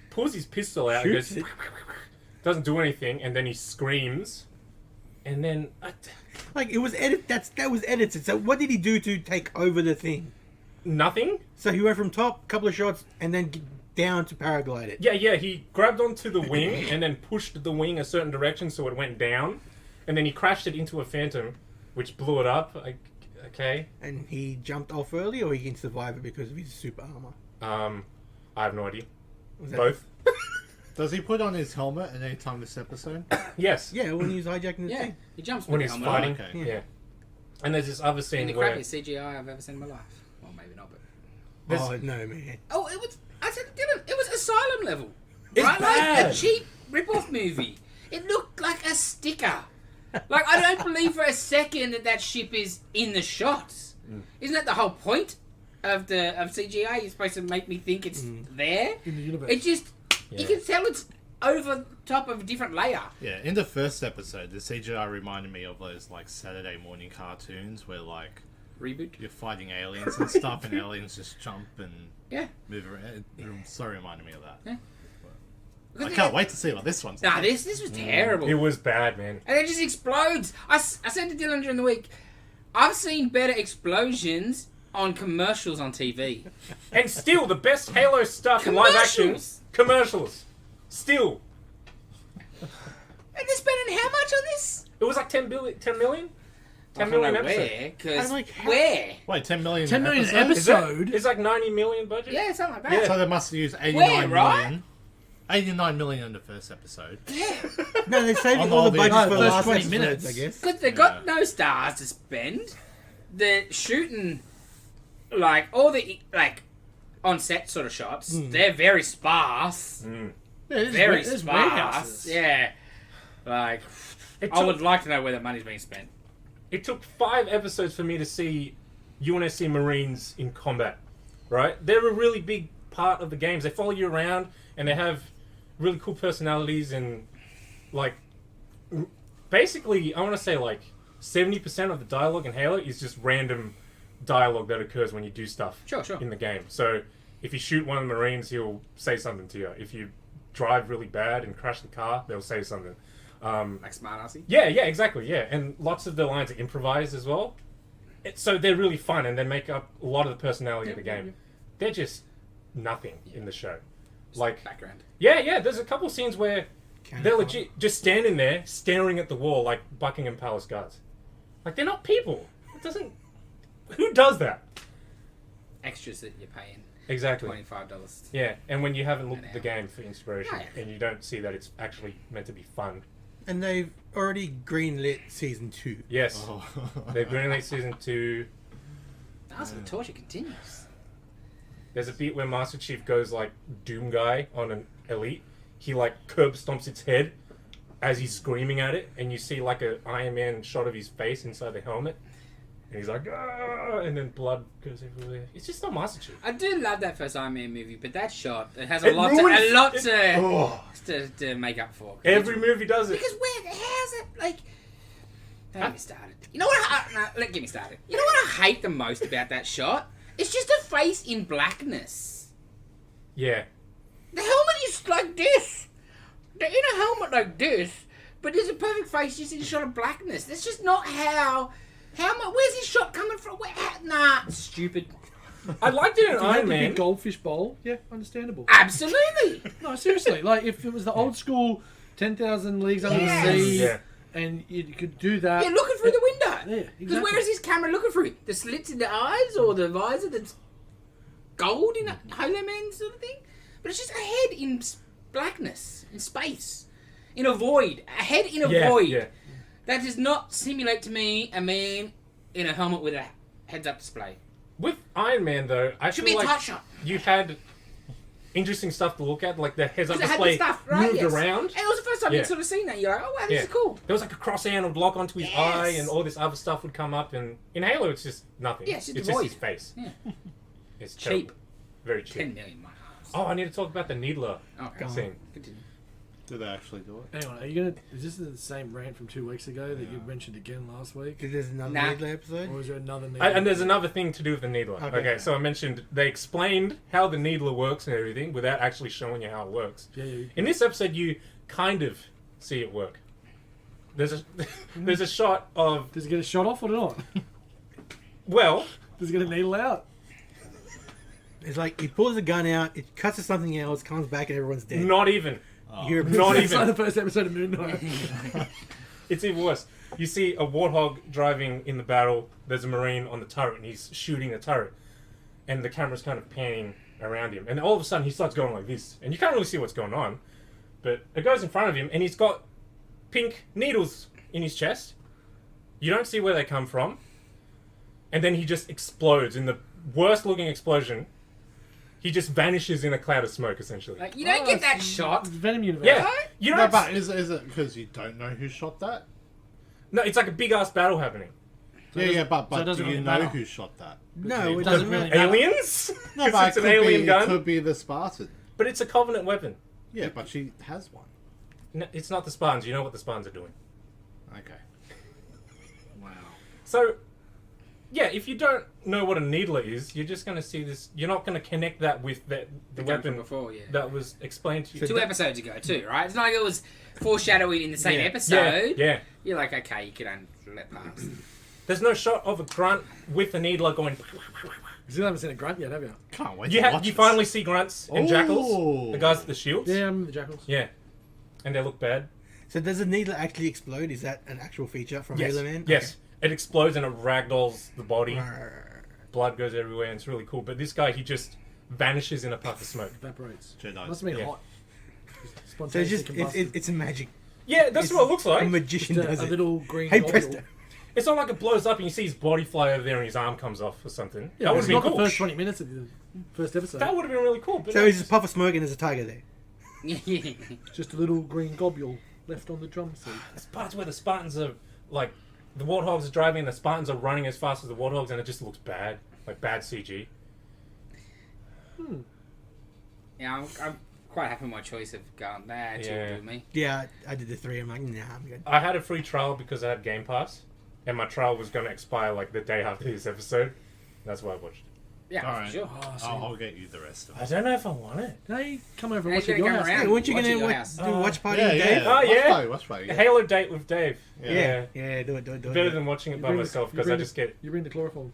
pulls his pistol out, and Shoots goes, it. doesn't do anything, and then he screams, and then Like it was that was edited. So what did he do to take over the thing? nothing. So he went from top, couple of shots, and then down to paraglide it. Yeah, he grabbed onto the wing and then pushed the wing a certain direction so it went down, and then he crashed it into a Phantom, which blew it up. Like, okay, And he jumped off early, or he can survive it because of his super armor. I have no idea. Was that- Both. Does he put on his helmet at any time this episode? Yes. Yeah, when he was hijacking the Yeah. thing. He jumps When with he's the helmet on. fighting. Okay. Yeah. And there's this other And scene the where crappiest CGI I've ever seen in my life. Well, maybe not, but... There's- Oh no, man! Oh, it was... I said, Dylan, it was Asylum level. It's right? Like bad. a cheap rip-off movie. It looked like a sticker. Like, I don't believe for a second that ship is in the shots. Isn't that the whole point of CGI? You're supposed to make me think it's there. In the universe. It just you can tell it's over top of a different layer. Yeah, in the first episode, the CGI reminded me of those like Saturday morning cartoons where like Reboot. you're fighting aliens and stuff, and aliens just jump and Yeah. move around. It so reminded me of that. Yeah. I can't wait to see what this one's Nah, like. this was terrible. It was bad, man. And it just explodes. I said to Dylan during the week, I've seen better explosions on commercials on TV. And still, the best Halo stuff in live action commercials. Still, And they're spending how much on this? it was like 10 million. 10 I million don't know episode. where, because I'm like, how- where? Wait, 10 million 10 million episodes? Is that- episode. It's like 90 million budget. Yeah, something like that. Yeah. So they must have used Where, 89 right? million. 89 million in the first episode. No, they're saving On all all the the- budget for the first last 20 episodes, minutes. I guess. Because they've got no stars to spend. They're shooting, like, all the, like, on-set sort of shots. They're very sparse. Mm. Yeah, Very there's sparse. warehouses. Yeah. Like, It I took, would like to know where that money's being spent. it took 5 episodes for me to see UNSC Marines in combat, right? They're a really big part of the games. They follow you around, and they have really cool personalities, and, like, basically, I want to say, like, 70% of the dialogue in Halo is just random dialogue that occurs when you do stuff Sure. in the game. So, if you shoot one of the Marines, he'll say something to you. If you drive really bad and crash the car, they'll say something. Like smart assy. Yeah, exactly, yeah. And lots of the lines are improvised as well. So they're really fun, and they make up a lot of the personality of the game. They're just nothing in the show. Like, Background. yeah, there's a couple scenes where Can they're I- legit just standing there, staring at the wall like Buckingham Palace guards. Like, they're not people. It doesn't... Who does that? Extras that you're paying Exactly. $25. Yeah, and when you haven't looked An at the hour. game for inspiration, Yeah. and you don't see that it's actually meant to be fun. And they've already greenlit season 2. Yes, Oh. they've greenlit season 2. That's the torture continues. There's a bit where Master Chief goes like Doom Guy on an elite. He like curb stomps its head as he's screaming at it, and you see like a Iron Man shot of his face inside the helmet, and he's like, "Ah!" And then blood goes everywhere. It's just not Master Chief. I do love that first Iron Man movie, but that shot, it has It a lot ruins- to make up for. Every movie does it. Because how's it, like... Don't get me started. You know what get me started. You know what I hate the most about that shot? It's just a face in blackness. Yeah, The helmet is like this. They're in a helmet like this, but there's a perfect face just in a shot of blackness. That's just not how... Where's this shot coming from? Nah, stupid. I liked it in If you had Iron the big Man. goldfish bowl, yeah, understandable. Absolutely. No, seriously, like if it was the old school 10,000 Leagues Under Yes. the Sea, Yeah. and you could do that. You're looking through the window. Yeah, Because exactly. where is this camera looking through? The slits in the eyes or the visor that's gold in a Halo Man sort of thing? But it's just a head in blackness, in space, in a void. A head in a Yeah, void. yeah. That does not simulate to me a man in a helmet with a heads-up display. With Iron Man though, I Should feel be a like tight shot. you had interesting stuff to look at, like the heads-up Because it had the display stuff, right? moved Yes. around. And it was the first time Yeah. you'd sort of seen that. You're like, oh, wow, this Yeah. is cool. There was like a cross hand would lock onto his Yes. eye, and all this other stuff would come up. And in Halo, it's just nothing. Yeah, it's just it's a just void. his face. Yeah. It's Cheap. terrible. Very cheap. 10 million miles. Oh, I need to talk about the Needler Okay. scene. Continue. Do they actually do it? Hang on, are you gonna? Is this the same rant from 2 weeks ago that you mentioned again last week, Because there's another Nah. Needler episode. or is there another? And there's another thing to do with the Needler. Okay. Okay, so I mentioned they explained how the Needler works and everything without actually showing you how it works. Yeah. In this episode, you kind of see it work. There's a there's a shot of, Does it get a shot off or not? well, Does it get a needle out? It's like he pulls the gun out, it cuts to something else, comes back, and everyone's dead. not even. You hear Not It's like even. the first episode of Moon Knight. It's even worse. You see a warthog driving in the battle. There's a Marine on the turret, and he's shooting the turret. And the camera's kind of panning around him. And all of a sudden, he starts going like this. And you can't really see what's going on. But it goes in front of him, and he's got pink needles in his chest. You don't see where they come from. And then he just explodes in the worst-looking explosion. He just vanishes in a cloud of smoke, essentially. Like, you don't get that shot. Venom universe. Yeah. You No, don't... but is it because you don't know who shot that? No, it's like a big ass battle happening. Yeah, but so it do doesn't you really know matter. who shot that? No, it doesn't doesn't really really. matter. Aliens? No, 'Cause but it's it an could alien be, gun. It could be the Spartan. But it's a Covenant weapon. Yeah, but she has one. No, it's not the Spartans. You know what the Spartans are doing. Okay. Wow. So, yeah, if you don't know what a needler is, you're just going to see this. You're not going to connect that with the Gun weapon from before, yeah. that was explained to you. 2 episodes ago, too, right? It's not like it was foreshadowing in the same episode. Yeah. You're like, okay, you can let pass. There's no shot of a grunt with a needler going. You still haven't seen a grunt yet, have you? Can't wait You, to watch you this. finally see grunts and jackals, Oh. the guys with the shields. Yeah, the jackals. Yeah. And they look bad. So does the needle actually explode? Is that an actual feature from Halo Man? Yes. It explodes and it ragdolls the body. Okay. Blood goes everywhere and it's really cool. But this guy, he just vanishes in a puff of smoke. Evaporates. Jedi. Must have been Yeah. hot. So it's Spontaneously just combusted. it's a magic. Yeah, that's It's what it looks A like. magician Just does a it. little green Hey globule. presto! It's not like it blows up and you see his body fly over there and his arm comes off or something. Yeah, that would it's have not been cool. the first 20 minutes of the first episode. That would have been really cool. But So no, it's just a puff of smoke and there's a tiger there. Just a little green globule left on the drum seat. there's parts where the Spartans are like the Warthogs are driving and the Spartans are running as fast as the Warthogs and it just looks bad, like bad CG. Yeah, I'm quite happy with my choice of gun. Nah, too Yeah. with me. Yeah, I did the 3. I'm like, nah, I'm good. I had a free trial because I had Game Pass, and my trial was going to expire like the day after this episode. That's why I watched it. Yeah, All for right. sure. Oh, so I'll get you the rest of I it. don't know if I want it. Hey, come over and Hey, watch it at you're your gonna house. come around. Hey, weren't you Watch it gonna at your house. do a watch party Yeah, with yeah. Dave? Oh, Watch yeah. party, watch party, yeah. Halo date with Dave. Yeah, yeah, do it. Better than watching it by bring the- myself you because bring I the- just get You bring the chloroform.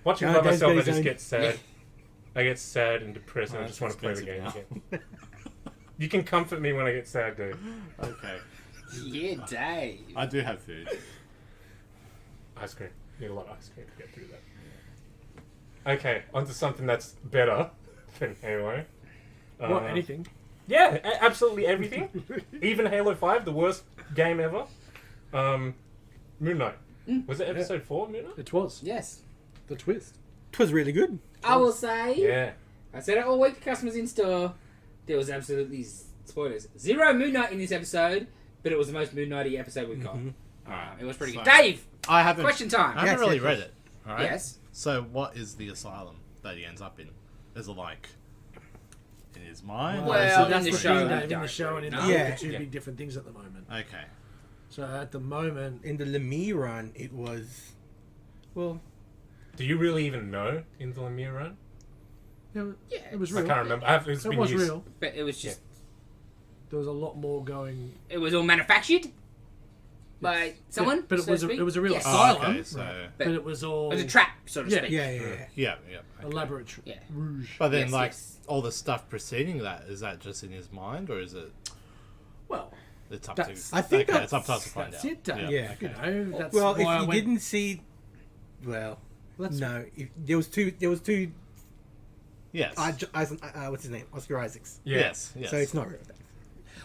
watching it No, by Dave's myself. got I his just own- get sad. I get sad and depressed, and Oh, I just that's want to play the game expensive again. You can comfort me when I get sad, Dave. Okay. Yeah, Dave. I do have food. Ice cream. Need a lot of ice cream to get through that. Okay, onto something that's better than Halo. What, anything? Yeah, absolutely everything. Even Halo 5, the worst game ever. Moon Knight. Was it episode 4, Moon Knight? It was. Yes. The twist. Twas really good. I will say, Yeah. I said it all week to customers in store. There was absolutely spoilers. 0 Moon Knight in this episode, but it was the most Moon Knighty episode we've got. It was pretty good. So- Dave, I haven't. question time. I haven't Yes, really yes, read yes. it. All right. Yes. So what is the asylum that he ends up in? Is it like in his mind? Well, or is so in that's the the show, thing, we Dave, in don't the show and in the really book, know. are two Yeah. big different things at the moment. it... Okay. So at the moment, In the Lemire run, it was, well, Do you really even know in the Lemire run? yeah, Yeah, it was I real. can't remember. It's It been was years. real. But it was just, There was a lot more going. it was all manufactured by someone. but it so was to a, speak. it was a real Yes. asylum. Oh, okay, so right. But- But it was all It was a trap, so to Yeah. speak. yeah, yeah, yeah. yeah. a Okay. laboratory. Yeah. Rouge. But then, Yes, like yes. all the stuff preceding that, is that just in his mind, or is it? Well, It's up That's- to. I think okay, it's up to that's- us to find that's out. it, Dave. Yeah. You know, that's Well, why I if you went. didn't see, well, That's- no, there was two. Yes. What's his name? Oscar Isaacs. Yeah. Yes. Yes. So it's not real.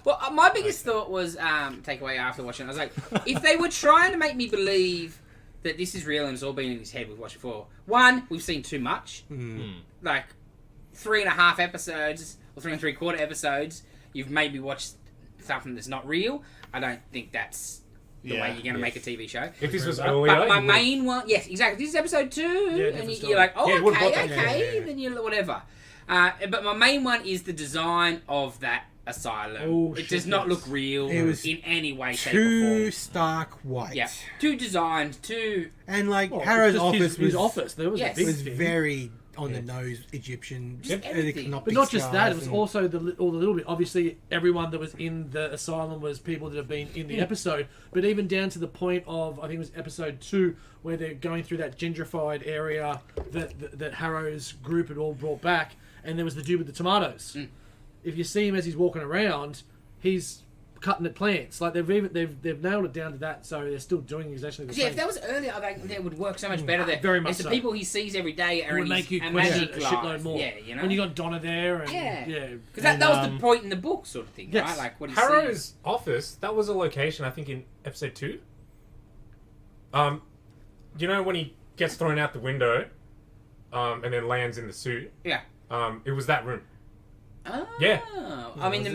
Well, my biggest thought was takeaway after watching it. I was like, if they were trying to make me believe that this is real and it's all been in his head we've watched before, one, we've seen too much. Like 3.5 episodes or 3 3/4 episodes, you've made me watch something that's not real. I don't think that's the way you're going to make a TV show. If this was But earlier, But my you would've- main one, yes, exactly. This is episode 2, different and story. you're like, oh, Yeah, it would've okay, got that. okay, Yeah. then you whatever. But my main one is the design of that asylum. Oh, it shit, does not yes. look real It was in any way, shape, or Too form. stark white. Yeah, too designed, too. And like Well, Harrow's just office his was office. There was Yes. a big was thing. very on the nose Egyptian. Just and everything. not But big not just that, it stars was and- also all the little bit. Obviously, everyone that was in the asylum was people that have been in the episode. But even down to the point of, I think it was episode 2, where they're going through that gentrified area that Harrow's group had all brought back, and there was the dude with the tomatoes. If you see him as he's walking around, he's cutting at plants. Like they've nailed it down to that, so they're still doing exactly the Yeah, same. if that was earlier, I think that would work so much better. There, very much it's the so. people he sees every day It are would in make his you question it a imagined shitload life. more. Yeah, you know. When you got Donna there, and Yeah. yeah. Because that was the And, point in the book, sort of thing, Yes. right? Like what he Harrow's sees. office, that was a location, I think, in episode 2. You know when he gets thrown out the window, and then lands in the suit? Yeah. It was that room. Oh. Yeah. I mean,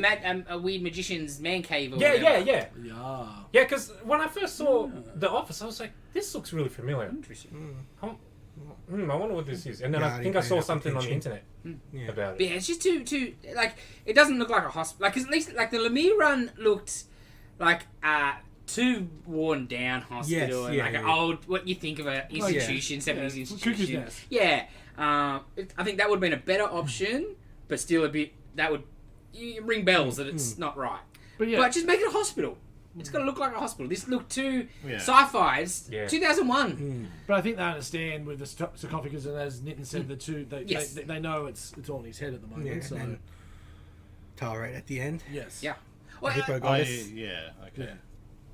a weird magician's man cave or Yeah, whatever. yeah. Yeah. Yeah, because when I first saw The Office, I was like, this looks really familiar. Interesting. I wonder what this is. And then Yeah, I I think I didn't saw pay enough something on the attention. internet Yeah. about But it. yeah, it's just too like it doesn't look like a hospital. Like 'cause at least like the Lemire run looked like too worn down hospital Yes, and yeah, like an yeah. old what you think of an institution, 70s Cuckoo's institution. Nest. Yeah, I think that would have been a better option, but still a bit that would ring bells that it's not right. But yeah, But just make it a hospital. It's got to look like a hospital. This looked too Yeah. sci-fi. It's Yeah. 2001. but I think they understand with the sarcophagus, and as Nitin said, the two Yes. they know it's all in his head at the moment. Yeah, so and Tar right at the end. yes, Yeah. The Well, hippo Oh, goddess. yeah. Okay. Yeah.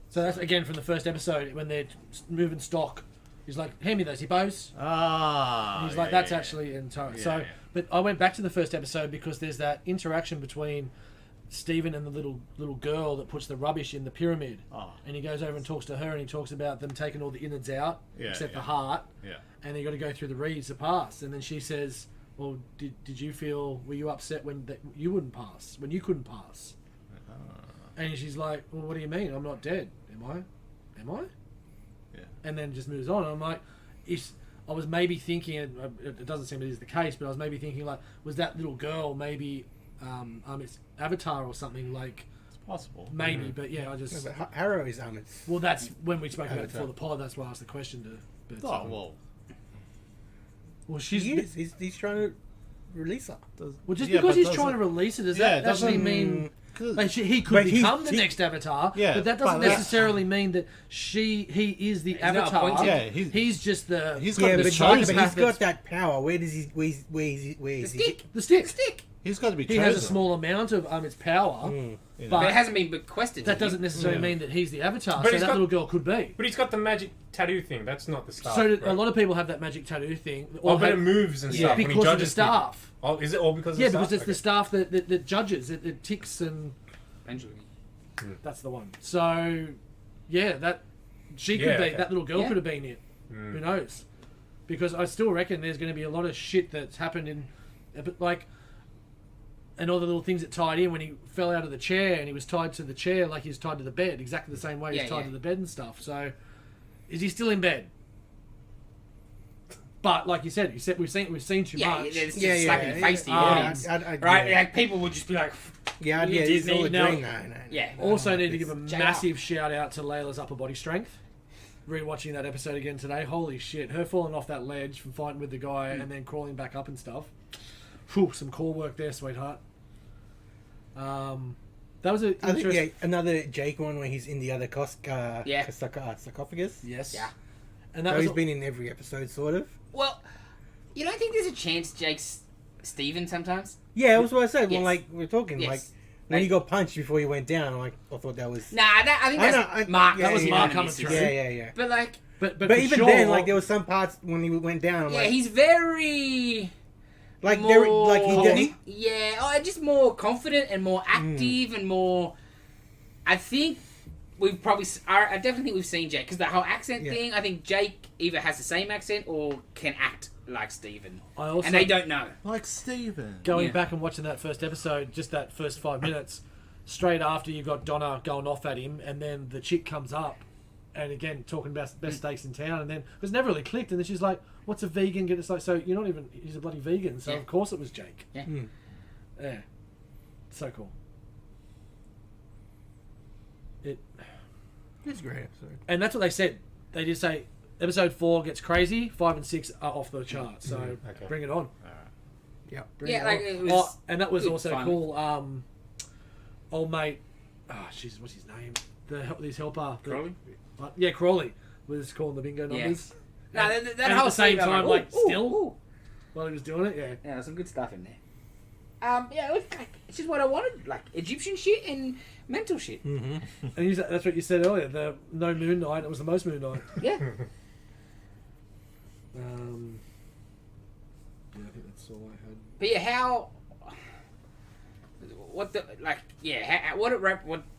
So that's again from the first episode when they're moving stock. He's like, "Hand me those hippos." Ah. And he's like, "That's actually in Torah." Yeah, So, yeah. but I went back to the first episode because there's that interaction between Stephen and the little girl that puts the rubbish in the pyramid, Oh. and he goes over and talks to her, and he talks about them taking all the innards out Yeah, except yeah. the heart, Yeah. and you got to go through the reeds to pass. And then she says, "Well, did you were you upset when you wouldn't pass, when you couldn't pass?" And she's like, "Well, what do you mean? I'm not dead, am I? Am I?" Yeah. And then just moves on. And I'm like, I was maybe thinking, it doesn't seem it is the case, but I was maybe thinking like, was that little girl maybe it's Avatar or something like, It's possible. maybe, but yeah, I just, No, but Harrow is it's well, that's when we spoke about it Avatar. before the pod, that's why I asked the question to, but, Oh, well. well, she's, he is. He's trying to release her. well, just Yeah, because but he's doesn't- trying to release it, does Yeah, that it actually doesn't- mean... 'Cause- Like he could But he's- become the he- next Avatar, Yeah, but that doesn't but that's- necessarily mean that he is the not Avatar. appointed. Yeah, he's just the he's got Yeah, the but, chosen. he's psychopath got that power. Where does he? Where is he? The stick. the stick. Stick. He's got to be He chosen. has a small amount of its power, you know. But it but hasn't been bequested. that to him. doesn't necessarily mean that he's the Avatar. But So he's that got- little girl could be. But he's got the magic tattoo thing. That's not the staff. So right? a lot of people have that magic tattoo thing. Oh, but it have- moves and yeah, stuff. when he because of the judges people. staff. Oh, is it all because of Yeah, the because staff? it's the staff that judges. It ticks, and Eventually. that's the one. So, yeah, that she could Yeah, be. okay. That little girl Yeah. could have been it. Who knows? Because I still reckon there's going to be a lot of shit that's happened in, like, and all the little things that tied in when he fell out of the chair and he was tied to the chair like he was tied to the bed, exactly the same way Yeah, he's tied yeah. to the bed and stuff. So, is he still in bed? But like you said, we've seen too Yeah, much. it's just Yeah, a slap slap yeah, in the yeah, face to yeah, your yeah, audience. I'd- Right? yeah. Like, people would just be like, Yeah, You he's Disney, all no. agreeing. No. yeah. Also, need to give a JR. massive shout out to Layla's upper body strength. Rewatching that episode again today, holy shit! Her falling off that ledge from fighting with the guy and then crawling back up and stuff. Whew, some core work there, sweetheart. That was a I think interesting. another Jake one where he's in the other Yeah. sarcophagus. Yes. Yeah. And that So was he's been in every episode, sort of. Well, you don't think there's a chance Jake's Steven sometimes? Yeah, that was what I said. Yes. When like we're talking, Yes. like when he got punched before he went down, I thought that was. Nah, I think I that's know, Mark. yeah, That was yeah, Mark yeah. coming True. through. Yeah. But like, but But for even sure, then, like there was some parts when he went down. I'm yeah, like, he's very like more. there, like he. Yeah, just more confident and more active and more. I think we've probably. I definitely think we've seen Jake because the whole accent Yeah. thing. I think Jake either has the same accent or can act like Steven. I also And they don't know. Like Steven. going Yeah. back and watching that first episode, just that first 5 minutes, straight after you got Donna going off at him, and then the chick comes up, and again talking about best steaks in town, and then it was never really clicked, and then she's like, "What's a vegan?" It's like, so you're not even. He's a bloody vegan, so Yeah. of course it was Jake. Yeah. Yeah, so cool. It's a great episode. And that's what they said. They just say episode 4 gets crazy, 5 and 6 are off the charts. So Okay. bring it on. Yeah. Bring Yeah, it like, on. it was Oh, and that was good also fun. cool. Old mate, Jesus, what's his name? His helper. Crawley? Yeah, Crawley was calling the bingo Yeah. numbers. No, And- that and whole at the same scene, I'm time, like, like ooh, still ooh. while he was doing it. Yeah. Yeah, there's some good stuff in there. Yeah, it's just what I wanted, like Egyptian shit and mental shit. And that's what you said earlier. The no moon night. It was the most moon night. Yeah. Yeah, I think that's all I had. But yeah, how? What the like? Yeah, what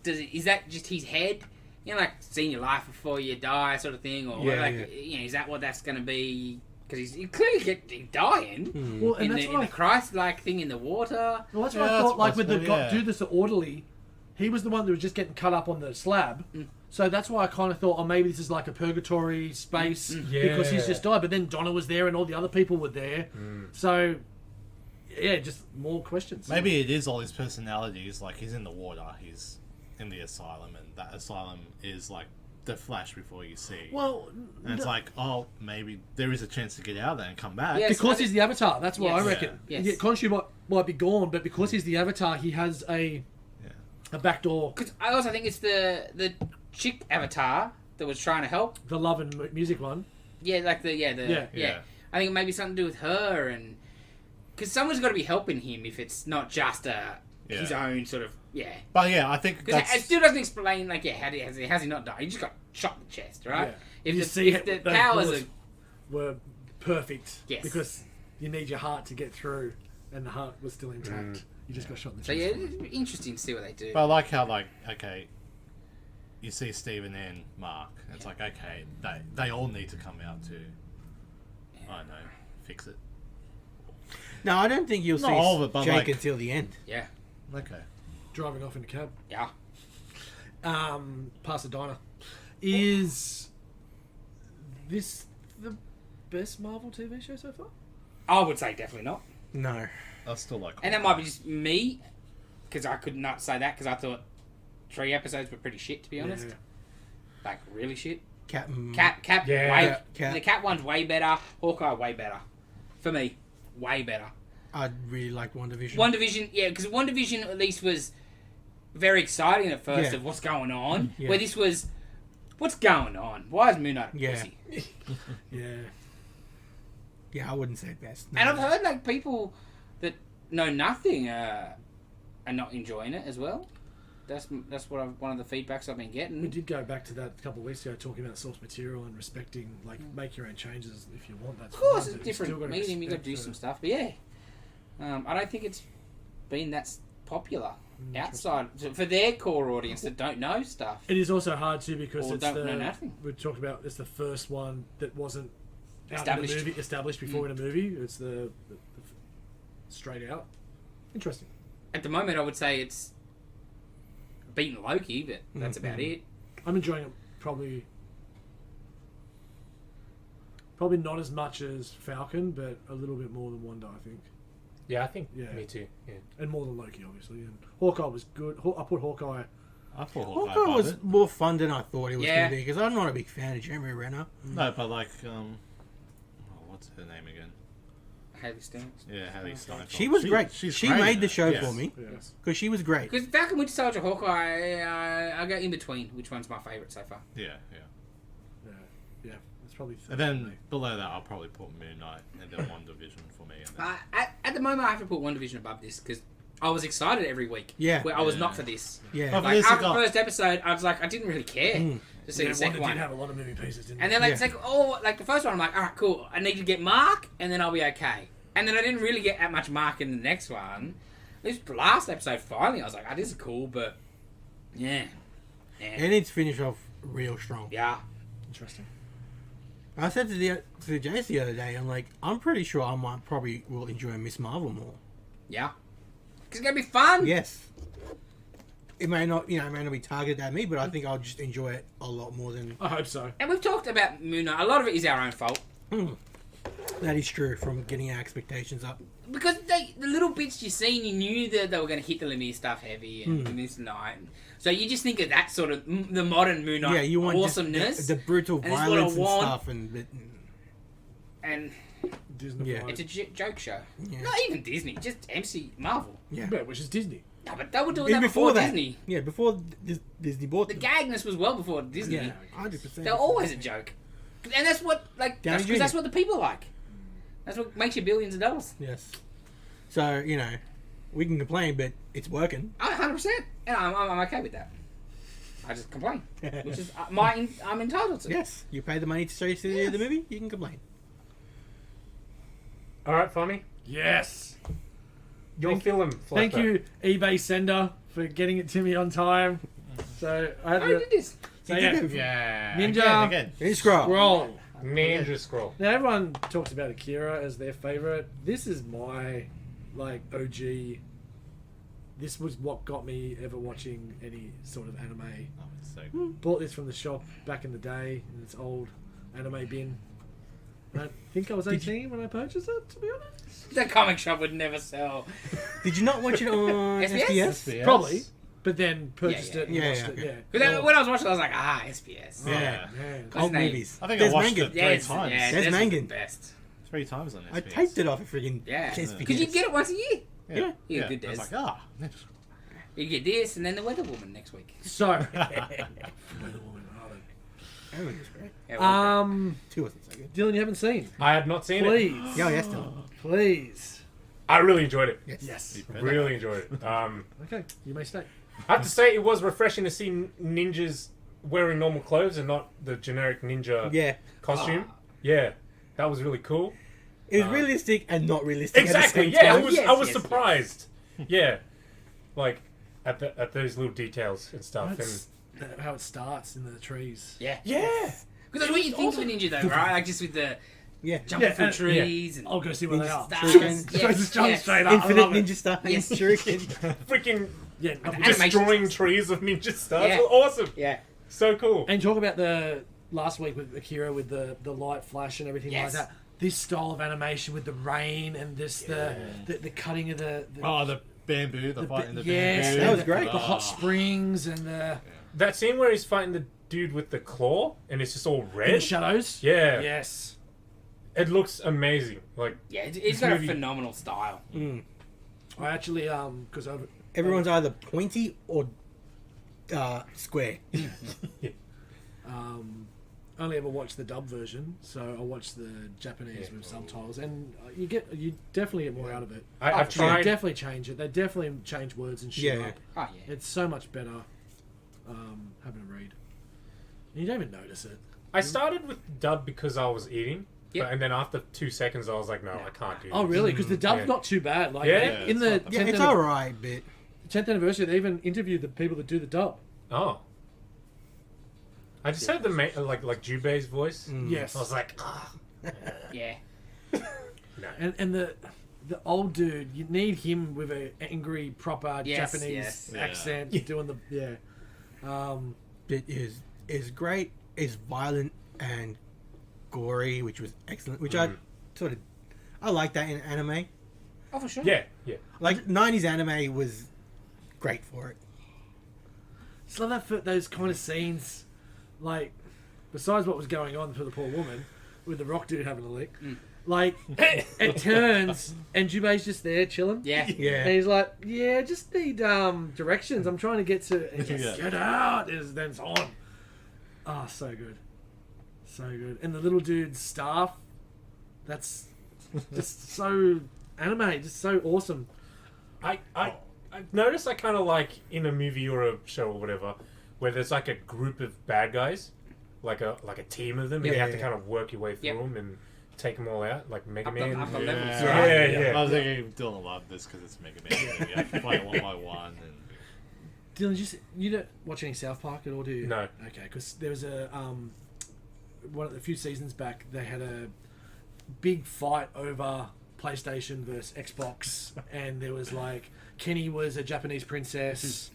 does it? Is that just his head? You know, like seeing your life before you die, sort of thing, or Yeah, like yeah. you know, is that what that's going to be? because he's clearly dying. Well, and In that's the what I Christ-like thing in the water. Well, that's Yeah, what I that's thought. Like with the possible, yeah. do this orderly, he was the one that was just getting cut up on the slab. So that's why I kind of thought, oh, maybe this is like a purgatory space because he's just died. But then Donna was there and all the other people were there. So yeah, just more questions. Maybe it is all his personalities. Like he's in the water, he's in the asylum, and that asylum is like the Flash before you see. Well, and it's like, oh, maybe there is a chance to get out there and come back. Yes. because he's the Avatar. That's what Yes. I reckon. Yes. Yeah, Khonshu might be gone, but because he's the Avatar, he has a backdoor. Because I also think it's the chick Avatar that was trying to help. The love and music one. Yeah, like Yeah. I think it may be something to do with her, and because someone's got to be helping him if it's not just his own sort of But yeah, I think Because that's it still doesn't explain like has he not died? He just got shot in the chest, right? Yeah. If You the, see if the those powers bullets are were perfect. Yes. Because you need your heart to get through, and the heart was still intact. You just got shot in the so chest. yeah, it's interesting to see what they do. But I like how, like, okay, you see Stephen and Mark. It's like, okay, they all need to come out to, I don't know, fix it. No, I don't think you'll Not see all of it, but Jake like- until the end. Yeah, Okay. Driving off in a cab. yeah. Pasadena. Is this the best Marvel TV show so far? I would say definitely not, No. I still like and that might be just me because I could not say that because I thought 3 episodes were pretty shit to be honest, like really shit. Cap. Cap, Yeah. way, Cap. the Cap one's way better. Hawkeye way better, for me, way better. I really liked WandaVision. One Division, yeah, because One Division at least was very exciting at first Yeah. of what's going on. Yeah. Where this was, what's going on? Why is Moon Knight a Yeah. pussy? Yeah. Yeah, I wouldn't say best. No. And I've heard like people that know nothing are not enjoying it as well. That's what one of the feedbacks I've been We getting. did go back to that a couple of weeks ago, talking about source material and respecting, like, make your own changes if you want. That's Of course, fine, it's but you still different gotta medium. You got to respect do the- some stuff, but yeah, I don't think it's been that popular outside for their core audience that don't know stuff. It is also hard too because Or it's don't know nothing. we talked about. It's the first one that wasn't Established. out in a movie, established before in a movie. It's the straight out. Interesting. At the moment, I would say it's beaten Loki, but that's about it. I'm enjoying it probably not as much as Falcon, but a little bit more than Wanda, I think, Yeah, I think Yeah. me too. Yeah. and more than Loki, obviously. And Hawkeye was good. I put Hawkeye. I thought Hawkeye Hawkeye was it. more fun than I thought it was Yeah. going to be because I'm not a big fan of Jeremy Renner. No, but like, what's her name again? Haley Stevens. Yeah, Haley Steinfeld. She was great. She's She great made in the it. show Yes. for me Yes. because she was great. Because Falcon, Winter Soldier, Hawkeye, I go in between. Which one's my favourite so far? Yeah, yeah. Yeah, it's probably. And then below that, I'll probably put Moon Knight and then One Division for me. And then, At the moment, I have to put One Division above this because I was excited every week. Yeah. Where I was Yeah. not for this. Yeah. But Like this after has the got- first episode, I was like, I didn't really care to see Yeah, the second Wanda one. did have a lot of moving pieces, didn't And it? then like Yeah. it's like, oh, like the first one, I'm like, all right, cool. I need to get Mark, and then I'll be okay. And then I didn't really get that much Mark in the next one. This last episode, finally, I was like, oh, this is cool, but yeah, It needs to finish off real strong. yeah. Interesting. I said to Jace the other day, I'm like, I'm pretty sure I might probably will enjoy Miss Marvel more. Yeah. Because it's going to be fun. Yes. It may not be targeted at me, but I think I'll just enjoy it a lot more than. I hope so. And we've talked about Moon Knight. A lot of it is our own fault. That is true from getting our expectations up. Because the little bits you seen, you knew that they were going to hit the Lemire stuff heavy and this night. So you just think of that sort of, the modern Moon Knight Yeah, you want awesomeness. just the brutal and this is what I violence and want. stuff, And Disney. Yeah. it's a joke show. Yeah. Not even Disney, just MC Marvel. yeah. Yeah, which is Disney. No, but they were doing Even that before that, Disney. yeah, before Disney bought The them. gagness was well before Disney. Yeah, 100%. They're always a joke. And that's what, like, Downey because that's Jr. what the people like. That's what makes you billions of dollars. Yes. So we can complain, but it's working. 100%. And I'm okay with that. I just complain, which is I'm entitled to. Yes, you pay the money to show you the movie, you can complain. All right, Fomi, Yes. your film. Thank Flashback. you, eBay sender, for getting it to me on time. So I had I to did this. so, You yeah, did it. yeah. Ninja. Again. It's scroll. scroll. Ninja Scroll. Now everyone talks about Akira as their favorite. This is my OG. This was what got me ever watching any sort of anime. Oh, it's so good. Bought this from the shop back in the day in its old anime bin. I think I was 18 when I purchased it, to be honest. The comic shop would never sell. Did you not watch it on SBS? SBS? Probably, but then purchased Yeah, it and yeah. watched Yeah, it. okay. Yeah. Because when I was watching it, I was like, SBS. Oh, Yeah. man. What's Old his name? movies. I think There's I watched Mangan. it 3 Yes, times. yeah, There's this is Mangan. the best. 3 times on SBS. I taped it off a friggin' Yeah. SBS. Because you get it once a year. Yeah. You get I was this. like, You get this, and then the Weather Woman next week. So, That was great. Yeah, well, 2 wasn't so good. Dylan, you haven't seen? I had not seen it. Please. Yeah, yes, still. Please. I really enjoyed it. Yes. Really enjoyed it. Okay, you may stay. I have to say, it was refreshing to see ninjas wearing normal clothes and not the generic ninja Yeah. costume. Yeah, that was really cool. It was realistic and not realistic Exactly. at the same Yeah, time. I was Yes, surprised. Yeah, like at those little details and stuff. That's how it starts in the trees. yeah. Yeah. Because that's what you think of a ninja, though, right? Like, just with the Yeah. jumping Yeah, through and- trees and... I'll go see where they Ninja are. stars. Shuriken. Yes, Just jump yes. straight up. Infinite I love it. Ninja Star. Yes. Shuriken. Freaking Yeah, destroying trees of ninja stars. Yeah. Awesome. Yeah. So cool. and talk about the last week with Akira with the light flash and everything Yes. like that. This style of animation with the rain and this the cutting of the Oh, the bamboo, the fight in the yes, bamboo. That was great. The hot springs and the That scene where he's fighting the dude with the claw and it's just all in the red. shadows. Yeah. Yes. It looks amazing. Like Yeah, it's This got movie- a phenomenal style. I actually because Everyone's either pointy or square. only ever watched the dub version, so I watched the Japanese with subtitles, and you definitely get more out of it. I've They tried. definitely change it. They definitely change words and shit Yeah. up. Oh, yeah. It's so much better having a read. And you don't even notice it. I started with dub because I was eating. Yep. And then after 2 seconds, I was like, no, I can't do this. Oh, really? Because the dub's Yeah. not too bad. Like Yeah, in it's the not bad. Yeah, 10th, it's alright, but 10th anniversary, they even interviewed the people that do the dub. Oh. I just heard the like Jubei's voice. Yes. I was like, ah. Yeah. And the old dude, you need him with an angry, proper Yes, Japanese yes. accent Yeah. doing the it is great. It's violent and gory, which was excellent. Which I like that in anime. Oh, for sure. Yeah, yeah. Like 90s anime was great for it. Just love that for those kind of scenes, like besides what was going on for the poor woman with the rock dude having a lick, like it turns and Jubei's just there chilling. Yeah. Yeah. And he's like, "Yeah, I just need directions. I'm trying to get to and he's like, Yeah. get out." Is then it's on. Oh, so good, so good. And the little dude's staff, that's just so anime, just so awesome. I noticed I kind of like in a movie or a show or whatever, where there's like a group of bad guys, like a team of them, and you have to kind of work your way through Yep. them and take them all out, like Mega Up the- Man. up the Yeah. levels, right? Yeah. I was thinking, Dylan loved this because it's Mega Man. You have to play it one by one. And Dylan, you don't watch any South Park at all, do you? No. Okay, because there was a a few seasons back they had a big fight over PlayStation versus Xbox, and there was like Kenny was a Japanese princess,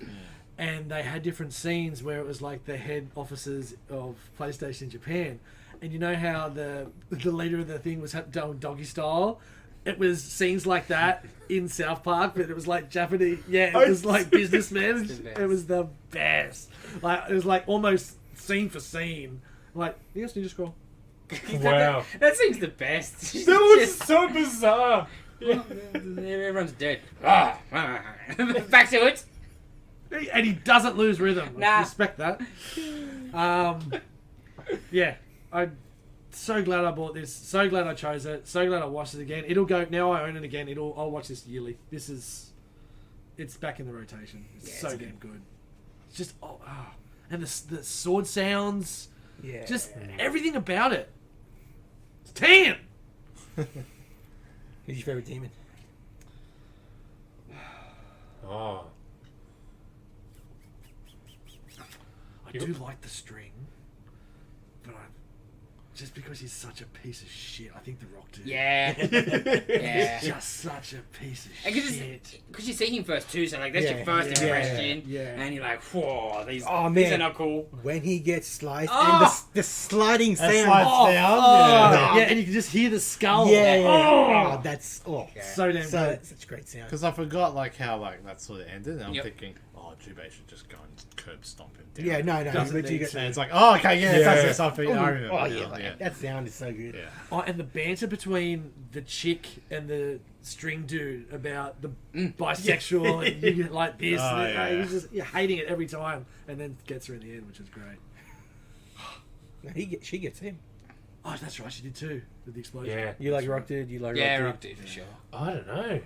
and they had different scenes where it was like the head officers of PlayStation Japan, and you know how the leader of the thing was done doggy style. It was scenes like that in South Park, but it was like Japanese. Yeah, it was like businessmen. It was the best. Like it was like almost scene for scene. Like yes, Ninja Scroll. Wow. That seems the best. That was so bizarre. Yeah. Everyone's dead. Back to it. And he doesn't lose rhythm. Nah. Respect that. Yeah, I'm so glad I bought this. So glad I chose it. So glad I watched it again. It'll go now. I own it again. I'll watch this yearly. It's back in the rotation. It's Yeah, so it's damn good. It's just and the sword sounds. Yeah. Just everything about it. It's 10. Who's your favorite demon? Oh. I do like the string, but just because he's such a piece of shit. I think The Rock too. Yeah. Yeah. He's just such a piece of And shit. because you see him first too, so like that's your first yeah, impression, yeah. and you're like, whoa, these Oh, these are man. not cool. When he gets sliced Oh! and the sliding That sound. slides down. Oh, yeah, and you can just hear the skull. Oh, that's So damn so good. such a great sound. Because I forgot like how like that sort of ended, and I'm Yep. thinking, oh, Jubei should just go and curb stomp him down. Yeah, no, Doesn't but you need get to. And it's like, oh, okay, yeah, Yeah. that's something. I remember. Oh, now, yeah, that sound is so good. yeah. Oh, and the banter between the chick and the string dude about the bisexual and you get like this. Oh, and yeah. he's just you're hating it every time, and then gets her in the end, which is great. No, she gets him. Oh, that's right, she did too with the explosion. Yeah. You like Rock Dude? You like Yeah, Rock Rock Dude? Dude for sure. I don't know.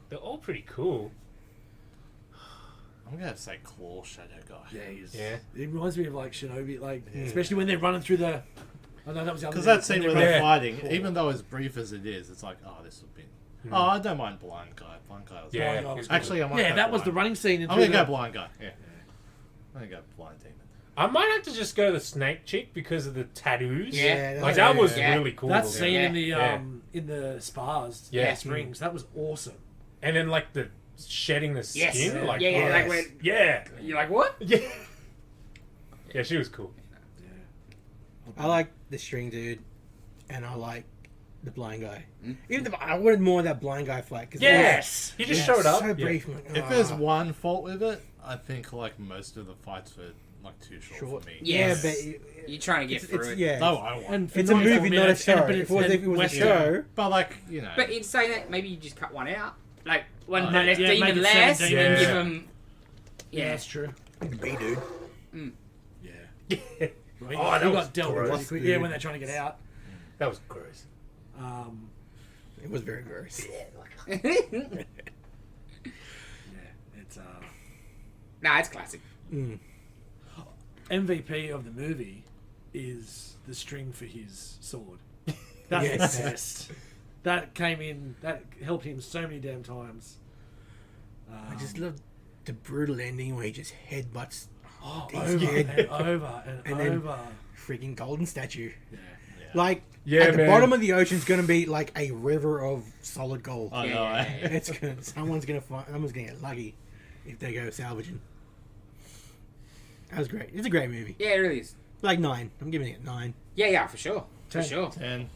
They're all pretty cool. I'm gonna say Claw Shadow Guy. Yeah, he's, Yeah. It reminds me of like Shinobi, like especially when they're running through the. I know that was the other Because thing, that scene when where they're Yeah. fighting, Cool. even though as brief as it is, it's like, oh, this will be. Oh, I don't mind Blind Guy. Blind Guy was Yeah. Blind Guy was Actually, I might yeah, go that was the Blind. running scene. I'm gonna go Blind Guy. Yeah. I'm gonna go Blind Demon. I might have to just go the snake chick because of the tattoos. Yeah. Like that was Yeah. really cool. That looking. scene in the Yeah. in the spas, Yeah. Springs, that was awesome. And then like the shedding the Yes. skin. Like, Yeah, yeah, oh, like yes. when- Yeah. You're like, what? Yeah. Yeah, she was cool. I like the string dude, and I like the blind guy. Mm. Even if I wanted more of that blind guy fight. Cause Yes. He just showed up. So Yeah. brief. I'm like, If "Ah." there's one fault with it, I think like most of the fights were like too short for me. Yes. Yeah, but You're trying to get through it. yeah. No, I want. And for It's a 94 movie, not a minutes, show. but If it was a Western. show, But like, you know. But in saying that, maybe you just cut one out. Like one Yeah, less yeah, make demon it less, 17. and Yeah. give them. Yeah, Yeah. that's true. the B dude. Yeah. Yeah. Well, he, Oh, he that was got dealt with gross, really quick. dude. Yeah, when they're trying to get out. That was gross. It was very gross. Yeah, it's Nah, it's classic. Mm. MVP of the movie is the string for his sword. That's Yes. the best. That came in. That helped him so many damn times. I just love the brutal ending where he just headbutts over his head. and over and, And then- over. freaking golden statue. Yeah. Like Yeah, at the man. bottom of the ocean's gonna be like a river of solid gold. I know. Yeah. It's gonna, someone's gonna get lucky if they go salvaging. That was great. It's a great movie. Yeah, it really is. Like 9. I'm giving it 9. Yeah, yeah, for sure. For 10. sure. 10.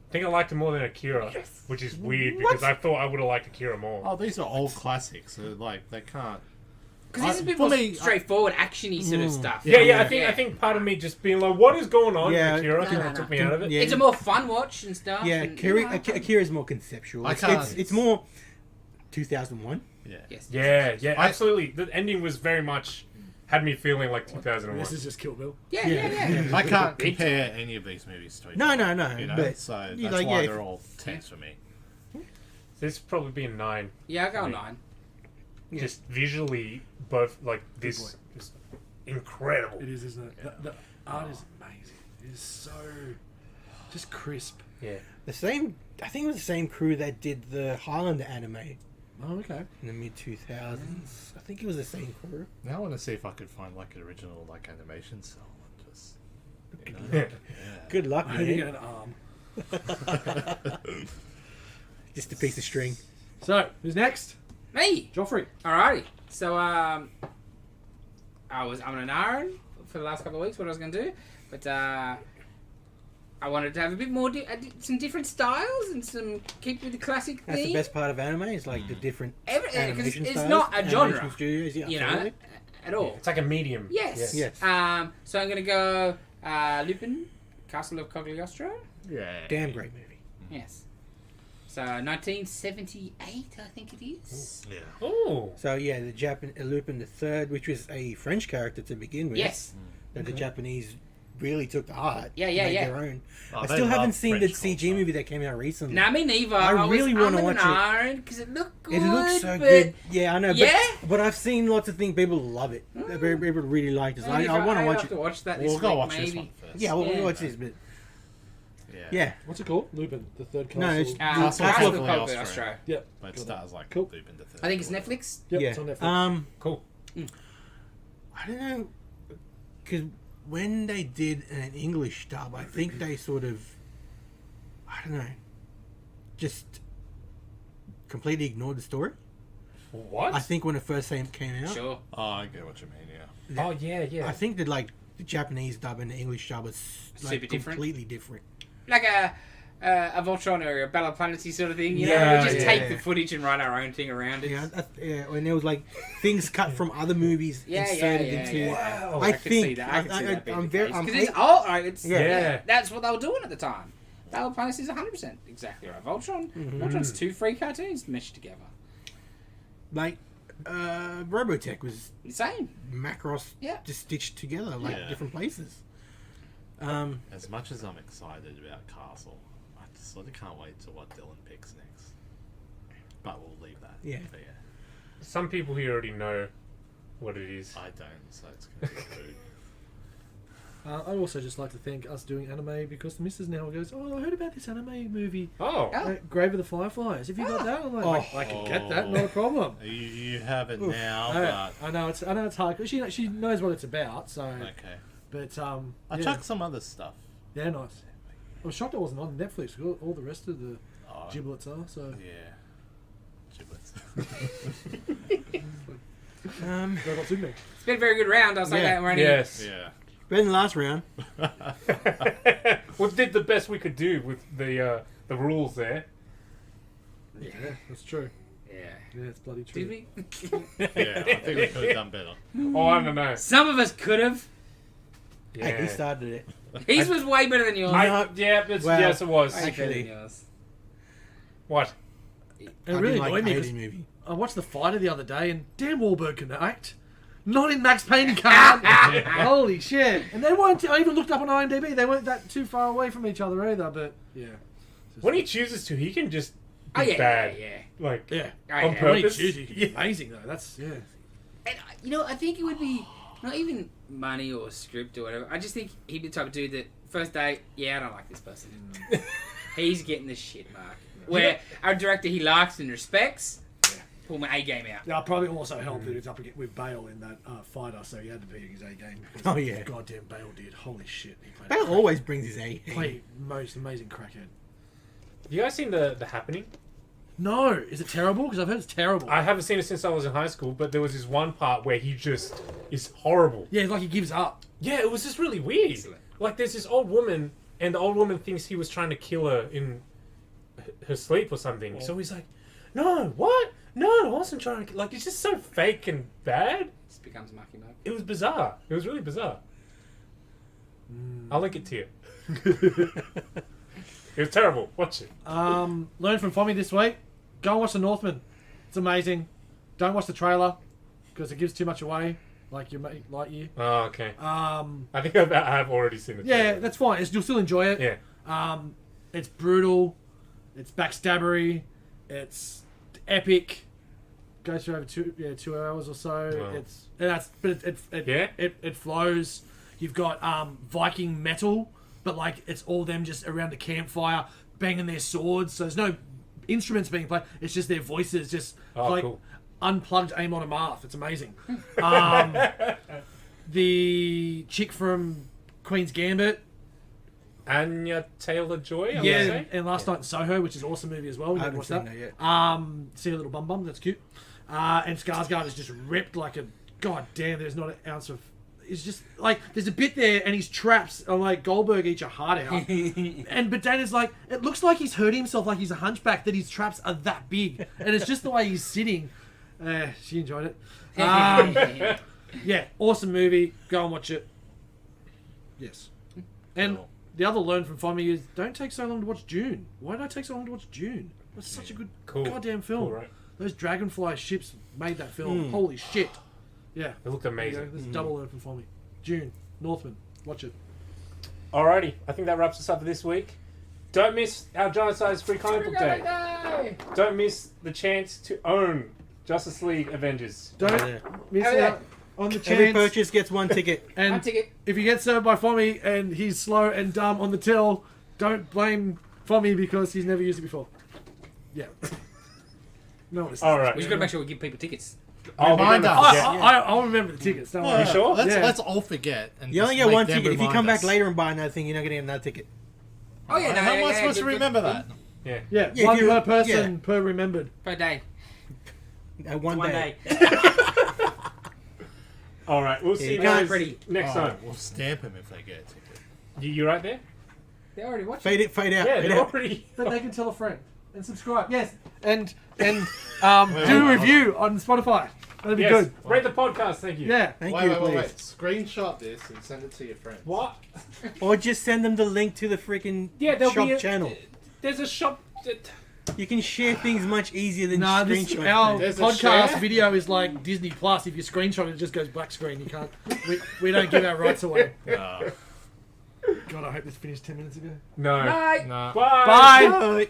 I think I liked it more than Akira, which is weird because I thought I would have liked Akira more. Oh, these are old classics. So like they can't. Because this is a bit For more me, straightforture, actiony sort of stuff. Yeah, Yeah. I think part of me just being like, what is going on? Yeah. Akira No, kind no, of took no. me out of it. Yeah. It's a more fun watch and stuff. Yeah, and, Akira's more conceptual. I It's, can't- it's more 2001. Yeah. Yes. Yeah, absolutely. The ending was very much had me feeling like 2001. This is just Kill Bill. Yeah, yeah. I can't compare any of these movies to each No, other. no, no. You know, But so you that's like, why yeah, they're all 10s for me. This would probably be a 9. Yeah, I'll go 9. Yeah. Just visually, both like this is incredible. It is, isn't it? The art is amazing. It is so just crisp. Yeah. the same. I think it was the same crew that did the Highlander anime Oh, okay. in the mid 2000s. I think it was the same crew. Now I want to see if I could find like an original like animation cell and just. You know, Yeah. Good luck, I hope you man. get an arm. Just a piece of string. So, who's next? Me! Joffrey. Alrighty. So, I'm an iron for the last couple of weeks what I was going to do. But, I wanted to have a bit more, some different styles and some keep with the classic That's theme. the best part of anime is like the different Everything, 'cause animation it's styles, not a animation genre, Studios, yeah, You know, absolutely. at all. It's like a medium. Yes. Yes. So I'm going to go Lupin, Castle of Cagliostro. Yeah. Damn great movie. Yes. So 1978, I think it is. Yeah. Oh. So yeah, the Lupin the Third, which was a French character to begin with. Yes. That the Japanese really took to heart. Yeah, yeah, made yeah. their own. Oh, I they still haven't love seen the French CG culture. movie that came out recently. Nah, me neither. I really want to watch it. iron because it looked good. It looks so but good. Yeah, I know. Yeah? But I've seen lots of things. People love it. People really like it. So Maybe I want to I'll watch have it. to watch that We'll this go week, watch maybe. this one first. Yeah, we'll Yeah. watch this. But Yeah. yeah, What's it called? Lupin, the third castle. No, it's- Castle Castle of of Cagliostro. Cagliostro. Yep. But it Got stars like Cool. Lupin the Third. I think it's Netflix. Yep, yeah. it's on Netflix. Cool. I don't know, because when they did an English dub, I think they sort of, I don't know, just completely ignored the story. What? I think when it first came out, Sure. Oh, I get what you mean. Yeah. Oh yeah. I think that like the Japanese dub and the English dub was like Super different? completely different. Like a Voltron or a Battle of Planets sort of thing, you know? Yeah, We just yeah, take yeah. the footage and write our own thing around it. Yeah, when there was like things cut from other movies inserted into. yeah. Wow. I I could think see that. I could see that being I'm the very. case. I'm 'Cause it's old. Like, it's, Yeah. That's what they were doing at the time. Battle of Planets is 100% exactly right. Voltron's two free cartoons meshed together. like Robotech was Insane. Macross Yeah. just stitched together like Yeah. different places. As much as I'm excited about Castle, I just sort of can't wait to what Dylan picks next. But we'll leave that. Yeah. But yeah, Some people here already know what it is. I don't, so it's gonna be food. I'd also just like to thank us doing anime because the missus now goes, oh, I heard about this anime movie, Oh. Oh. Grave of the Fireflies. Have you got that? I'm like, I can get that, not a problem. You have it now, I know it's hard. 'Cause she knows what it's about, so. but okay. But I yeah. chucked some other stuff. Yeah, nice. I was shocked it wasn't on Netflix. All the rest of the Oh, giblets are. So yeah. Giblets. Robot Sydney. It's been a very good round. I'll say Yeah. that. We're only Yes. yeah. Better than the last round. We did the best we could do with the rules there. Yeah, that's true. Yeah. Yeah, it's bloody true. Did we? Yeah, I think we could have done better. Oh, I don't know. Some of us could have. Yeah. Hey, he started it. His was way better than yours. Yes, it was. Way better Actually. than yours. What? It I really didn't like annoyed me the because Alien movie. I watched The Fighter the other day and Dan Wahlberg can act. Not in Max Payne can't. Holy shit. And they weren't, I even looked up on IMDb, they weren't that too far away from each other either, but yeah. When he chooses to, he can just be Oh, yeah, bad. yeah. Like, Yeah. Oh, on yeah. When he purpose. chooses, he can be amazing though. That's, yeah. And, you know, I think it would be not even money or script or whatever. I just think he'd be the type of dude that first day, yeah, I don't like this person. He's getting the shit mark. Where our director he likes and respects, pull my A game out. That'll probably also help that it's up against with Bale in that Fighter, so he had to be in his A game. Oh, yeah. Goddamn Bale did. Holy shit. He played Bale always brings his A. played most amazing crackhead. You guys seen the Happening? No, is it terrible? Because I've heard it's terrible. I haven't seen it since I was in high school, but there was this one part where he just is horrible. Yeah, it's like he gives up. Yeah, it was just really weird. Excellent. Like, there's this old woman, and the old woman thinks he was trying to kill her in her sleep or something. So he's like, no, what? No, I wasn't trying to... Like, it's just so fake and bad. This becomes Marky Mark. It was bizarre. It was really bizarre. I'll link it to you. It was terrible. Watch it. Learn from Fomi this week. Go and watch The Northman. It's amazing. Don't watch the trailer because it gives too much away, like your mate Lightyear. Oh, okay. I I think I have already seen it. yeah, that's fine. You'll still enjoy it. Yeah. It's brutal. It's backstabbery. It's epic. Goes through over 2 hours or so. Wow. It flows. You've got Viking metal, but like it's all them just around the campfire banging their swords. So there's no instruments being played. It's just their voices, just like cool. unplugged Amon Amarth. It's amazing. The chick from Queen's Gambit. Anya Taylor-Joy, I would Yeah, say. and Last Night in Soho, which is an awesome movie as well. We I haven't haven't watched seen that. that yet. See a little bum bum, that's cute. And Skarsgård is just ripped like a god damn. There's not an ounce of. It's just like there's a bit there, and his traps are like Goldberg eat your heart out. But Dana's like, it looks like he's hurt himself, like he's a hunchback. That his traps are that big, and it's just the way he's sitting. She enjoyed it. Yeah, awesome movie. Go and watch it. Yes. And Cool. the other learn from Fomi is don't take so long to watch June. Why did I take so long to watch June? It was such a good goddamn film. Cool, right? Those dragonfly ships made that film. Holy shit. Yeah. It looked There you go. amazing. This is double learn from Fomi. June. Northman. Watch it. Alrighty, I think that wraps us up for this week. Don't miss our Giant Size Free Comic Book Day. Don't miss the chance to own Justice League Avengers. Don't Yeah. miss Oh, yeah. out on the Every chance. purchase gets one ticket. And One ticket. if you get served by Fomi and he's slow and dumb on the till, don't blame Fomi because he's never used it before. Yeah. No one listens. Alright. We just got to make sure we give people tickets. I'll Remind remember us. to get- I'll remember the tickets. Don't worry. You sure? Let's all forget. And You only just get make one them ticket. If you remind come back us. later and buy another thing, you're not going to get another ticket. Oh yeah, no, How am I yeah, supposed to good, remember good. that? Yeah. Yeah, Yeah, one if you- per person per remembered. Per day. One day. All right, we'll see you you guys can't pretty. next Oh, time. we'll stamp him if they get a ticket. You right there? They already watched Fade it. fade out. Yeah, fade they're out. already. Then they can tell a friend and subscribe. Yes, and do a review on Spotify. That'd be Yes. good. Rate the podcast. Thank you. Yeah. Thank Wait, you, wait, wait, please. wait. Screenshot this and send it to your friends. What? Or just send them the link to the freaking Yeah, there'll shop be a channel. There's a shop. You can share things much easier than No, screenshot. our There's a podcast share? video is like Disney Plus. If you screenshot it, it just goes black screen. You can't. We don't give our rights away. God, I hope this finished 10 minutes ago. No. Bye. Nah. Bye. Bye. Bye.